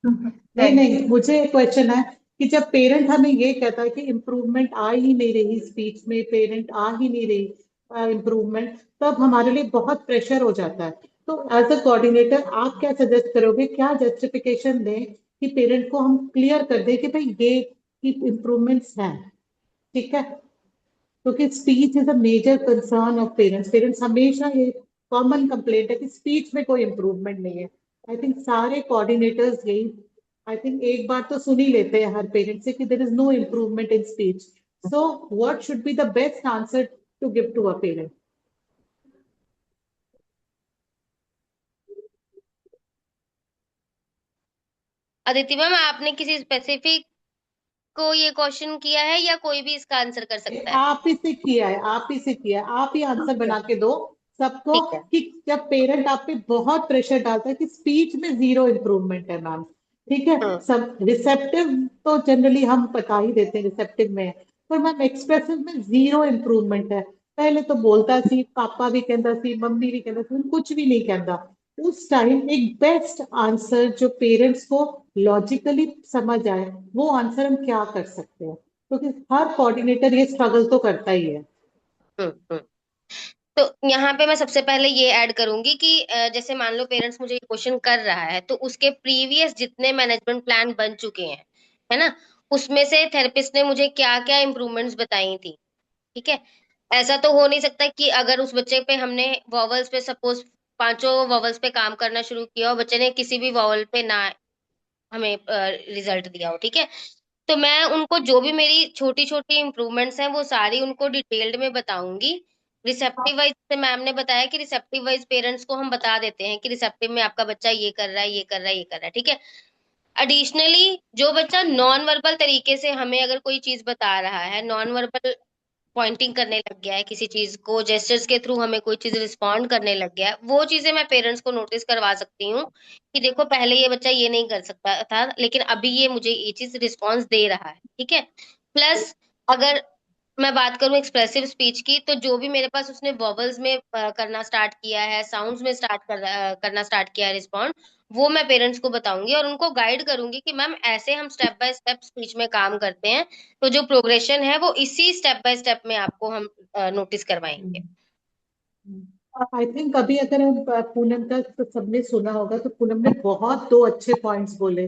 नहीं नहीं, मुझे एक क्वेश्चन है कि जब पेरेंट हमें ये कहता है कि इम्प्रूवमेंट आ ही नहीं रही स्पीच में, पेरेंट आ ही नहीं रही इम्प्रूवमेंट, तब हमारे लिए बहुत प्रेशर हो जाता है। तो एज अ कोऑर्डिनेटर आप क्या सजेस्ट करोगे, क्या जस्टिफिकेशन दें कि पेरेंट को हम क्लियर कर दें कि भाई ये इम्प्रूवमेंट्स हैं, ठीक है? क्योंकि speech is a major concern of parents. Parents हमेशा ये कॉमन कंप्लेंट है कि स्पीच में कोई इम्प्रूवमेंट नहीं है। आई थिंक सारे कोऑर्डिनेटर्स यही, आई थिंक एक बार तो सुन ही लेते हैं हर पेरेंट से कि there is no improvement in speech. So what should be the best answer to give to a parent? Aditi ma'am, आपने किसी स्पेसिफिक को ये क्वेश्चन किया है या कोई भी इसका आंसर कर सकता है? आप ही से किया है, आप ही से किया है, आप ही आंसर बना के दो सबको ठीक है। कि जब पेरेंट आप पे बहुत प्रेशर डालता है कि स्पीच में जीरो इम्प्रूवमेंट है मैम, ठीक है? सब रिसेप्टिव तो जनरली हम बता ही देते हैं रिसेप्टिव में है, पर मैम एक्सप्रेसिव में जीरो इम्प्रूवमेंट है। पहले तो बोलता सी, पापा भी कहता सी, मम्मी भी कहता सी, कुछ भी नहीं कहता। उस टाइम एक बेस्ट आंसर जो पेरेंट्स को लॉजिकली समझ आए, वो आंसर हम क्या कर सकते हैं? क्योंकि हर कोऑर्डिनेटर ये स्ट्रगल तो करता ही है। हम्म। तो यहाँ पे मैं सबसे पहले ये ऐड करूंगी कि जैसे मान लो पेरेंट्स मुझे क्वेश्चन कर रहा है, तो उसके प्रीवियस जितने मैनेजमेंट प्लान बन चुके हैं, है ना, उसमें से थेरेपिस्ट ने मुझे क्या क्या इम्प्रूवमेंट्स बताई थी। ठीक है। ऐसा तो हो नहीं सकता कि अगर उस बच्चे पे हमने वॉवल्स पे सपोज पांचों वॉवल्स पे काम करना शुरू किया और बच्चे ने किसी भी वॉवल पे ना हमें रिजल्ट दिया हो। ठीक है। तो मैं उनको जो भी मेरी छोटी छोटी इंप्रूवमेंट्स हैं वो सारी उनको डिटेल्ड में बताऊंगी। रिसेप्टिव वाइज से मैम ने बताया कि रिसेप्टिव वाइज पेरेंट्स को हम बता देते हैं कि रिसेप्टिव में आपका बच्चा ये कर रहा है, ये कर रहा है, ये कर रहा है। ठीक है। एडिशनली जो बच्चा नॉन वर्बल तरीके से हमें अगर कोई चीज बता रहा है, नॉन वर्बल पॉइंटिंग करने लग गया है किसी चीज को, जेस्चर्स के थ्रू हमें कोई चीज रिस्पॉन्ड करने लग गया है, वो चीजें मैं पेरेंट्स को नोटिस करवा सकती हूँ कि देखो पहले ये बच्चा ये नहीं कर सकता था, लेकिन अभी ये मुझे ये चीज रिस्पॉन्स दे रहा है। ठीक है। प्लस अगर मैं बात करूं एक्सप्रेसिव स्पीच की, तो जो भी मेरे पास उसने वॉवल्स में करना स्टार्ट किया है, साउंड्स में करना स्टार्ट किया है रिस्पॉन्ड, वो मैं पेरेंट्स को बताऊंगी और उनको गाइड करूंगी कि मैम ऐसे हम स्टेप बाय स्टेप स्पीच में काम करते हैं, तो जो प्रोग्रेशन है वो इसी स्टेप बाय स्टेप में आपको हम नोटिस करवाएंगे। आई थिंक अभी अगर हम पूनम का तो सबने सुना होगा, तो पूनम ने बहुत दो अच्छे पॉइंट्स बोले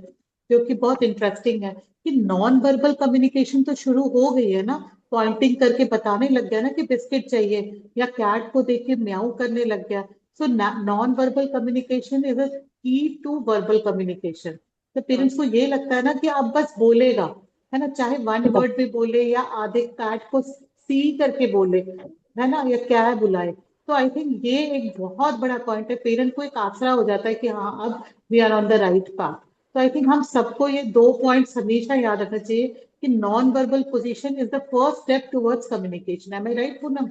जो कि बहुत इंटरेस्टिंग है कि नॉन वर्बल कम्युनिकेशन तो शुरू हो गई है ना। पॉइंटिंग करके बताने लग गया ना कि बिस्किट चाहिए, या कैट को देख के म्याऊ करने लग गया। So non verbal communication is a की टू वर्बल कम्युनिकेशन। तो पेरेंट्स को ये लगता है ना कि अब बस बोलेगा, है ना, चाहे वन वर्ड भी बोले या आधे कैट को सी करके बोले, है ना, या क्या है बुलाए। तो आई थिंक ये एक बहुत बड़ा पॉइंट है, पेरेंट को एक आसरा हो जाता है कि हाँ अब we are on the right path. तो आई थिंक हम सबको ये दो पॉइंट्स हमेशा याद रखना चाहिए कि non verbal position is the first step towards communication. Am I right Poonam?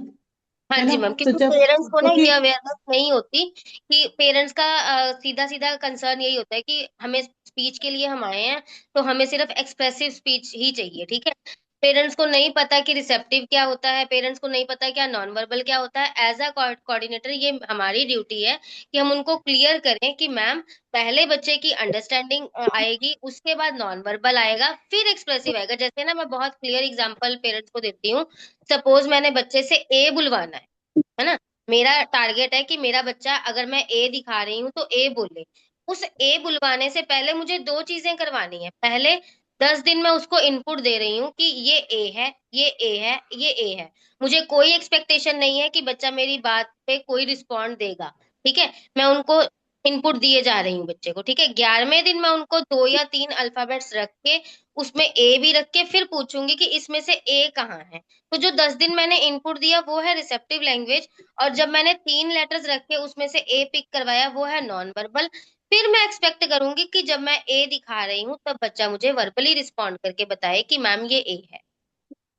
हाँ है जी ना? मैम, तो क्योंकि जब, पेरेंट्स को ना क्योंकि ये अवेयरनेस नहीं होती कि पेरेंट्स का सीधा सीधा कंसर्न यही होता है कि हमें स्पीच के लिए हम आए हैं, तो हमें सिर्फ एक्सप्रेसिव स्पीच ही चाहिए। ठीक है। पेरेंट्स को नहीं पता कि रिसेप्टिव क्या होता है, पेरेंट्स को नहीं पता क्या नॉन वर्बल क्या होता है। एज अ कोऑर्डिनेटर ये हमारी ड्यूटी है कि हम उनको क्लियर करें कि मैम पहले बच्चे की अंडरस्टैंडिंग आएगी, उसके बाद नॉन वर्बल आएगा, फिर एक्सप्रेसिव आएगा। जैसे ना मैं बहुत क्लियर एग्जांपल पेरेंट्स को देती हूँ। सपोज मैंने बच्चे से ए बुलवाना है ना, मेरा टारगेट है कि मेरा बच्चा अगर मैं ए दिखा रही हूँ तो ए बोले। उस ए बुलवाने से पहले मुझे दो चीजें करवानी है। पहले 10 दिन मैं उसको इनपुट दे रही हूँ कि ये ए है, ये ए है, ये ए है। मुझे कोई एक्सपेक्टेशन नहीं है कि बच्चा मेरी बात पे कोई रिस्पॉन्ड देगा। ठीक है। मैं उनको इनपुट दिए जा रही हूँ बच्चे को। ठीक है। 11वें दिन मैं उनको 2 या 3 अल्फाबेट्स रख के उसमें ए भी रख के फिर पूछूंगी कि इसमें से ए कहाँ है। तो जो 10 दिन मैंने इनपुट दिया वो है रिसेप्टिव लैंग्वेज, और जब मैंने 3 लेटर्स रखे उसमें से ए पिक करवाया वो है नॉन वर्बल। फिर मैं एक्सपेक्ट करूंगी कि जब मैं ए दिखा रही हूँ तब बच्चा मुझे वर्बली रिस्पॉन्ड करके बताए कि मैम ये ए है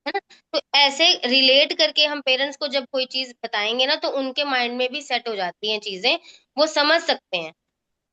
ना। तो ऐसे रिलेट करके हम पेरेंट्स को जब कोई चीज बताएंगे ना, तो उनके माइंड में भी सेट हो जाती हैं चीजें, वो समझ सकते हैं।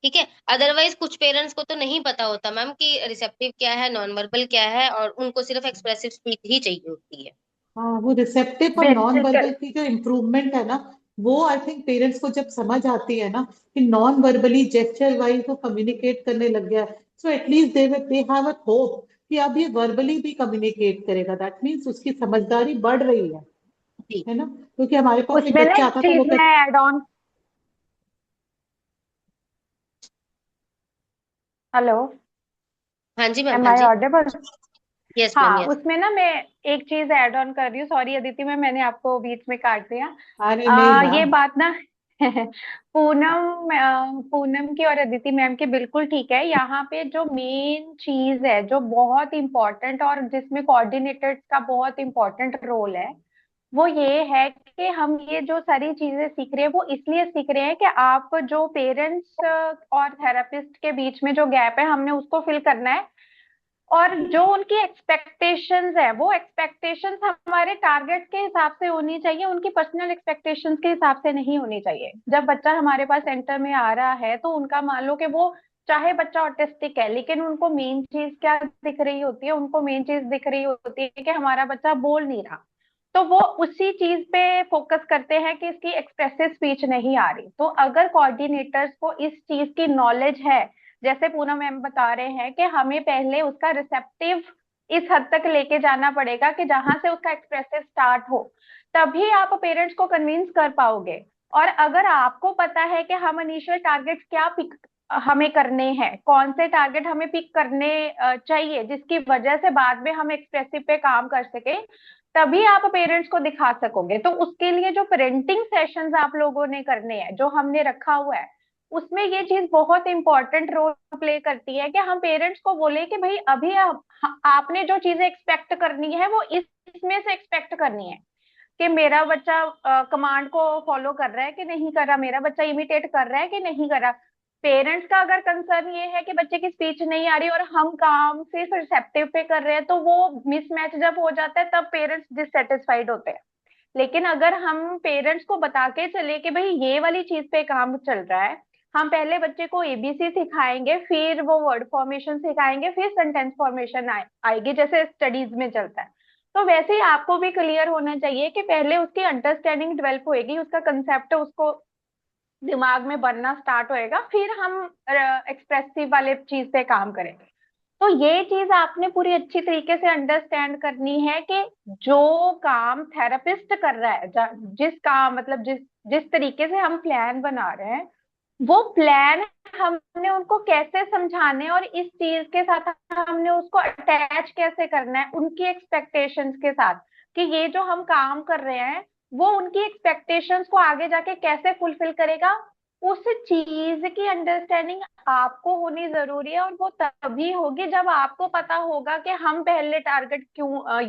ठीक है। अदरवाइज कुछ पेरेंट्स को तो नहीं पता होता मैम कि रिसेप्टिव क्या है, नॉन वर्बल क्या है, और उनको सिर्फ एक्सप्रेसिव स्पीच ही चाहिए होती है। हाँ, वो रिसेप्टिव और नॉन बिल्कुल। वर्बल की जो इम्प्रूवमेंट है ना, वो आई थिंक पेरेंट्स को जब समझ आती है ना कि नॉन वर्बली जेस्चर वाइज वो कम्युनिकेट करने लग गया है, so at least they have a hope कि अब ये वर्बली भी कम्युनिकेट करेगा। दैट मीन्स उसकी समझदारी बढ़ रही जी। है ना। क्योंकि हमारे पास एक उसमें ना बच्चा एक आता था, वो चीज मैं ऐड ऑन, हेलो, हाँ जी मैम। एम हाँ आई जी। ऑडिबल? Yes ma'am. हाँ, यस। उसमें ना मैं एक चीज ऐड ऑन कर रही हूँ, सॉरी अदिति मैंने आपको बीच में काट दिया। अरे नहीं ये मैम। बात ना पूनम की और अदिति मैम की बिल्कुल ठीक है। यहाँ पे जो मेन चीज है जो बहुत इंपॉर्टेंट और जिसमें कोऑर्डिनेटर्स का बहुत इंपॉर्टेंट रोल है, वो ये है कि हम ये जो सारी चीजें सीख रहे हैं वो इसलिए सीख रहे हैं कि आप जो पेरेंट्स और थेरेपिस्ट के बीच में जो गैप है हमने उसको फिल करना है। और जो उनकी एक्सपेक्टेशंस है वो एक्सपेक्टेशंस हमारे टारगेट के हिसाब से होनी चाहिए, उनकी पर्सनल एक्सपेक्टेशंस के हिसाब से नहीं होनी चाहिए। जब बच्चा हमारे पास सेंटर में आ रहा है तो उनका मान लो कि वो, चाहे बच्चा ऑटिस्टिक है लेकिन उनको मेन चीज क्या दिख रही होती है, उनको मेन चीज दिख रही होती है कि हमारा बच्चा बोल नहीं रहा। तो वो उसी चीज पे फोकस करते हैं कि इसकी एक्सप्रेसिव स्पीच नहीं आ रही। तो अगर कोऑर्डिनेटर्स को इस चीज की नॉलेज है, जैसे पूनम मैम बता रहे हैं कि हमें पहले उसका रिसेप्टिव इस हद तक लेके जाना पड़ेगा कि जहां से उसका एक्सप्रेसिव स्टार्ट हो, तभी आप पेरेंट्स को कन्विंस कर पाओगे। और अगर आपको पता है कि हम इनिशियल टारगेट्स क्या पिक हमें करने हैं, कौन से टारगेट हमें पिक करने चाहिए, जिसकी वजह से बाद में हम एक्सप्रेसिव पे काम कर सके, तभी आप पेरेंट्स को दिखा सकोगे। तो उसके लिए जो पेरेंटिंग सेशंस आप लोगों ने करने हैं, जो हमने रखा हुआ है, उसमें ये चीज बहुत इंपॉर्टेंट रोल प्ले करती है कि हम पेरेंट्स को बोले कि भाई अभी आपने जो चीजें एक्सपेक्ट करनी है वो इसमें से एक्सपेक्ट करनी है, कि मेरा बच्चा कमांड को फॉलो कर रहा है कि नहीं कर रहा, मेरा बच्चा इमिटेट कर रहा है कि नहीं कर रहा। पेरेंट्स का अगर कंसर्न ये है कि बच्चे की स्पीच नहीं आ रही और हम काम सिर्फ रिसेप्टिव पे कर रहे हैं, तो वो मिसमैच जब हो जाता है तब पेरेंट्स डिससेटिस्फाइड होते हैं। लेकिन अगर हम पेरेंट्स को बता के चले कि भाई ये वाली चीज पे काम चल रहा है, हम पहले बच्चे को एबीसी सिखाएंगे, फिर वो वर्ड फॉर्मेशन सिखाएंगे, फिर सेंटेंस फॉर्मेशन आएगी, जैसे स्टडीज में चलता है। तो वैसे ही आपको भी क्लियर होना चाहिए कि पहले उसकी अंडरस्टैंडिंग डेवलप होएगी, उसका कंसेप्ट उसको दिमाग में बनना स्टार्ट होएगा, फिर हम एक्सप्रेसिव वाले चीज पे काम करेंगे। तो ये चीज आपने पूरी अच्छी तरीके से अंडरस्टैंड करनी है कि जो काम थेरेपिस्ट कर रहा है, जिस काम मतलब जिस जिस तरीके से हम प्लान बना रहे हैं, वो प्लान हमने उनको कैसे समझाने और इस चीज के साथ हमने उसको अटैच कैसे करना है उनकी एक्सपेक्टेशंस के साथ, कि ये जो हम काम कर रहे हैं वो उनकी एक्सपेक्टेशंस को आगे जाके कैसे फुलफिल करेगा, उस चीज की अंडरस्टैंडिंग आपको होनी जरूरी है। और वो तभी होगी जब आपको पता होगा कि हम पहले टारगेट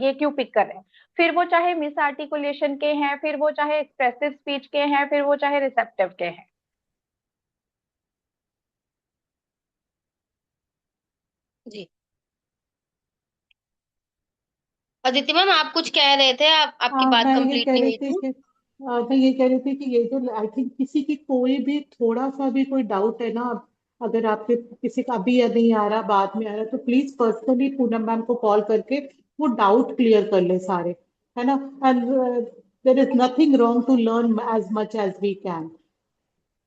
ये क्यों पिक कर रहे हैं, फिर वो चाहे मिस आर्टिकुलेशन के हैं, फिर वो चाहे एक्सप्रेसिव स्पीच के हैं, फिर वो चाहे रिसेप्टिव के हैं। जी अदिति मैम, आप कुछ कह रहे थे, आपकी बात मैं ये कंप्लीट कह नहीं रही हुई थी थी। कि मैं ये कह रही थी कि ये जो आई थिंक किसी की कोई भी थोड़ा सा भी कोई डाउट है ना, अगर आपके किसी का अभी या नहीं आ रहा बाद में आ रहा, तो प्लीज पर्सनली पूनम मैम को कॉल करके वो डाउट क्लियर कर ले सारे, है ना। And there is nothing wrong to learn as much as we can.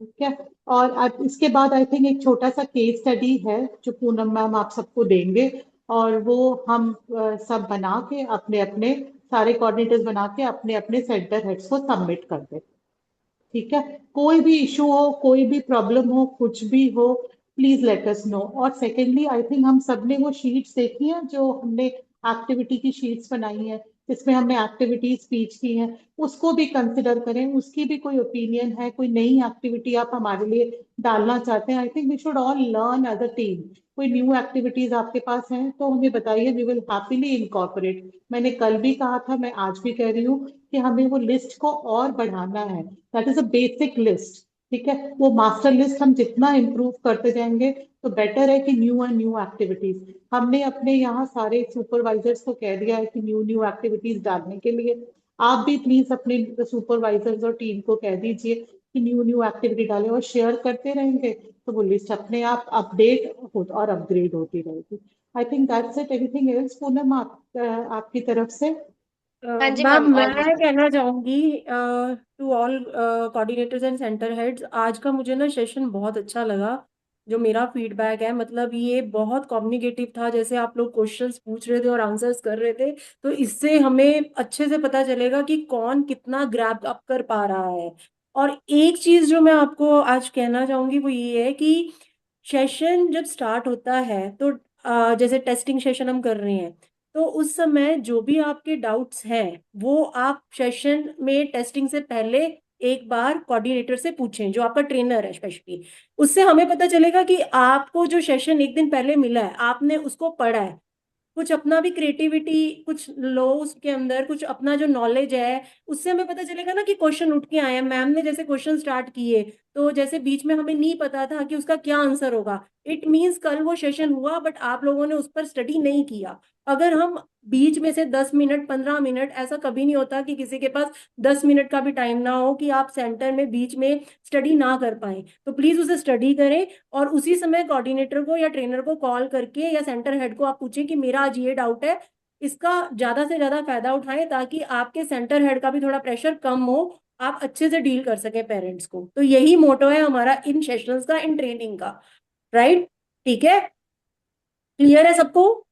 ठीक है। और अब इसके बाद आई थिंक एक छोटा सा केस स्टडी है जो पूनम मैम आप सबको देंगे, और वो हम सब बना के अपने अपने सारे कोऑर्डिनेटर्स बना के अपने अपने सेंटर हेड्स को सबमिट कर दे। ठीक है। कोई भी इशू हो, कोई भी प्रॉब्लम हो, कुछ भी हो, प्लीज लेट अस नो। और सेकेंडली आई थिंक हम सब ने वो शीट्स देखी हैं जो हमने एक्टिविटी की शीट्स बनाई है, जिसमें हमने एक्टिविटी स्पीच की है, उसको भी कंसिडर करें। उसकी भी कोई ओपिनियन है, कोई नई एक्टिविटी आप हमारे लिए डालना चाहते हैं, I think we should all learn as a team. कोई न्यू एक्टिविटीज आपके पास हैं तो हमें बताइए, वी विल हैप्पीली इनकॉर्पोरेट। मैंने कल भी कहा था, मैं आज भी कह रही हूँ कि हमें वो लिस्ट को और बढ़ाना है। That is a basic list. ठीक है। वो मास्टर लिस्ट हम जितना इम्प्रूव करते जाएंगे तो बेटर है कि न्यू एंड न्यू एक्टिविटीज। हमने अपने यहाँ सारे सुपरवाइजर्स को कह दिया है कि न्यू न्यू एक्टिविटीज डालने के लिए। आप भी प्लीज अपने सुपरवाइजर्स और टीम को कह दीजिए कि न्यू न्यू एक्टिविटी डालें, और शेयर करते रहेंगे तो वो लिस्ट अपने आप अपडेट और अपग्रेड होती रहेगी। I think that's it. Anything else Poonam आपकी तरफ से? हाँ जी मैम मैम, मैं ऑल गुड। कहना चाहूंगी to all coordinators and centre heads, आज का मुझे ना सेशन बहुत अच्छा लगा। जो मेरा फीडबैक है, मतलब ये बहुत कम्युनिकेटिव था, जैसे आप लोग क्वेश्चंस पूछ रहे थे और आंसर्स कर रहे थे, तो इससे हमें अच्छे से पता चलेगा कि कौन कितना ग्रैब अप कर पा रहा है। और एक चीज जो मैं आपको आज कहना चाहूंगी वो ये है कि सेशन जब स्टार्ट होता है तो जैसे टेस्टिंग सेशन हम कर रहे हैं, तो उस समय जो भी आपके डाउट्स हैं वो आप सेशन में टेस्टिंग से पहले एक बार कोऑर्डिनेटर से पूछें, जो आपका ट्रेनर है स्पेशली। उससे हमें पता चलेगा कि आपको जो सेशन एक दिन पहले मिला है आपने उसको पढ़ा है, कुछ अपना भी क्रिएटिविटी कुछ लो उसके अंदर, कुछ अपना जो नॉलेज है उससे हमें पता चलेगा ना कि क्वेश्चन उठ के आए हैं। मैम ने जैसे क्वेश्चन स्टार्ट किए तो जैसे बीच में हमें नहीं पता था कि उसका क्या आंसर होगा, इट मीन्स कल वो सेशन हुआ बट आप लोगों ने उस पर स्टडी नहीं किया। अगर हम बीच में से 10 मिनट 15 मिनट, ऐसा कभी नहीं होता कि किसी के पास 10 मिनट का भी टाइम ना हो कि आप सेंटर में बीच में स्टडी ना कर पाए, तो प्लीज उसे स्टडी करें और उसी समय कोऑर्डिनेटर को या ट्रेनर को कॉल करके या सेंटर हेड को आप पूछें कि मेरा आज ये डाउट है। इसका ज्यादा से ज्यादा फायदा उठाएं ताकि आपके सेंटर हेड का भी थोड़ा प्रेशर कम हो, आप अच्छे से डील कर सके पेरेंट्स को। तो यही मोटो है हमारा इन सेशंस का, इन ट्रेनिंग का। राइट? ठीक है, क्लियर है सबको?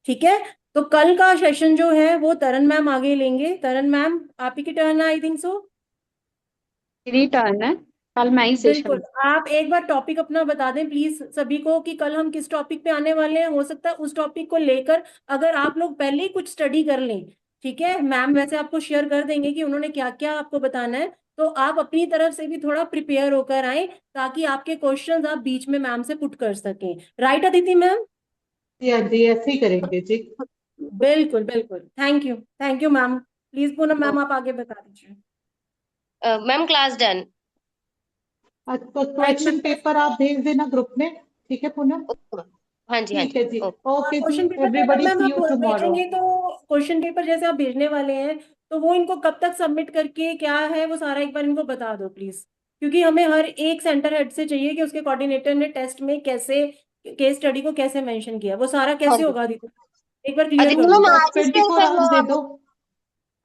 ठीक है। तो कल का सेशन जो है वो तरन मैम आगे लेंगे। तरन मैम, आप ही की टर्न है आई थिंक सो। मेरी टर्न है, कल मैं ही बिल्कुल, सेशन। आप एक बार टॉपिक अपना बता दें प्लीज सभी को कि कल हम किस टॉपिक पे आने वाले हैं। हो सकता है उस टॉपिक को लेकर अगर आप लोग पहले ही कुछ स्टडी कर लें, ठीक है, मैम वैसे आपको शेयर कर देंगे कि उन्होंने क्या क्या आपको बताना है, तो आप अपनी तरफ से भी थोड़ा प्रिपेयर होकर आए ताकि आपके क्वेश्चंस आप बीच में मैम से पुट कर सकें। Right Aditi ma'am? जी हाँ जी, ऐसे ही करेंगे जी। बिल्कुल बिल्कुल, thank you ma'am. Please Poonam ma'am आप आगे बता दीजिए। Ma'am class done. तो क्वेश्चन पेपर आप भेज देना ग्रुप में, ठीक है पूनम? हाँ जी, हाँ ठीक है जी, जी, ओके। ओके जी, क्वेश्चन पेपर अगर एवरीबॉडी मैम सी आप यू टुमारो। भेजेंगे तो क्वेश्चन पेपर जैसे आप भेजने वाले हैं तो वो इनको कब तक सबमिट करके क्या है वो सारा एक बार इनको बता दो प्लीज, क्योंकि हमें हर एक सेंटर हेड से चाहिए कि उसके कोऑर्डिनेटर ने टेस्ट में कैसे केस स्टडी को कैसे मेंशन किया, वो सारा हाँ कैसे जी, होगा दीदी, एक बार क्लियर अदिति कर मैम दो। आज ही शेयर 24 करना आवर्स है दे आप? दो,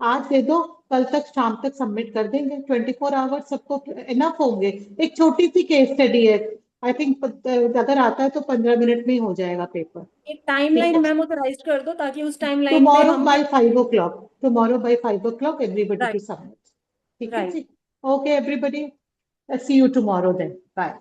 आज दे दो, कल तक शाम तक सबमिट कर देंगे। 24 आवर्स सबको इनफ होंगे। एक छोटी सी केस स्टडी है, आई थिंक अगर आता है तो 15 मिनट में ही हो जाएगा पेपर। एक ठीक टाइमलाइन है, मैम ऑथराइज कर दो ताकि उस टाइमलाइन पे टुमारो हम भी। By 5 o'clock, tomorrow by 5 o'clock everybody to write submit. ठीक है राइट। जी, okay everybody, see you tomorrow then, bye.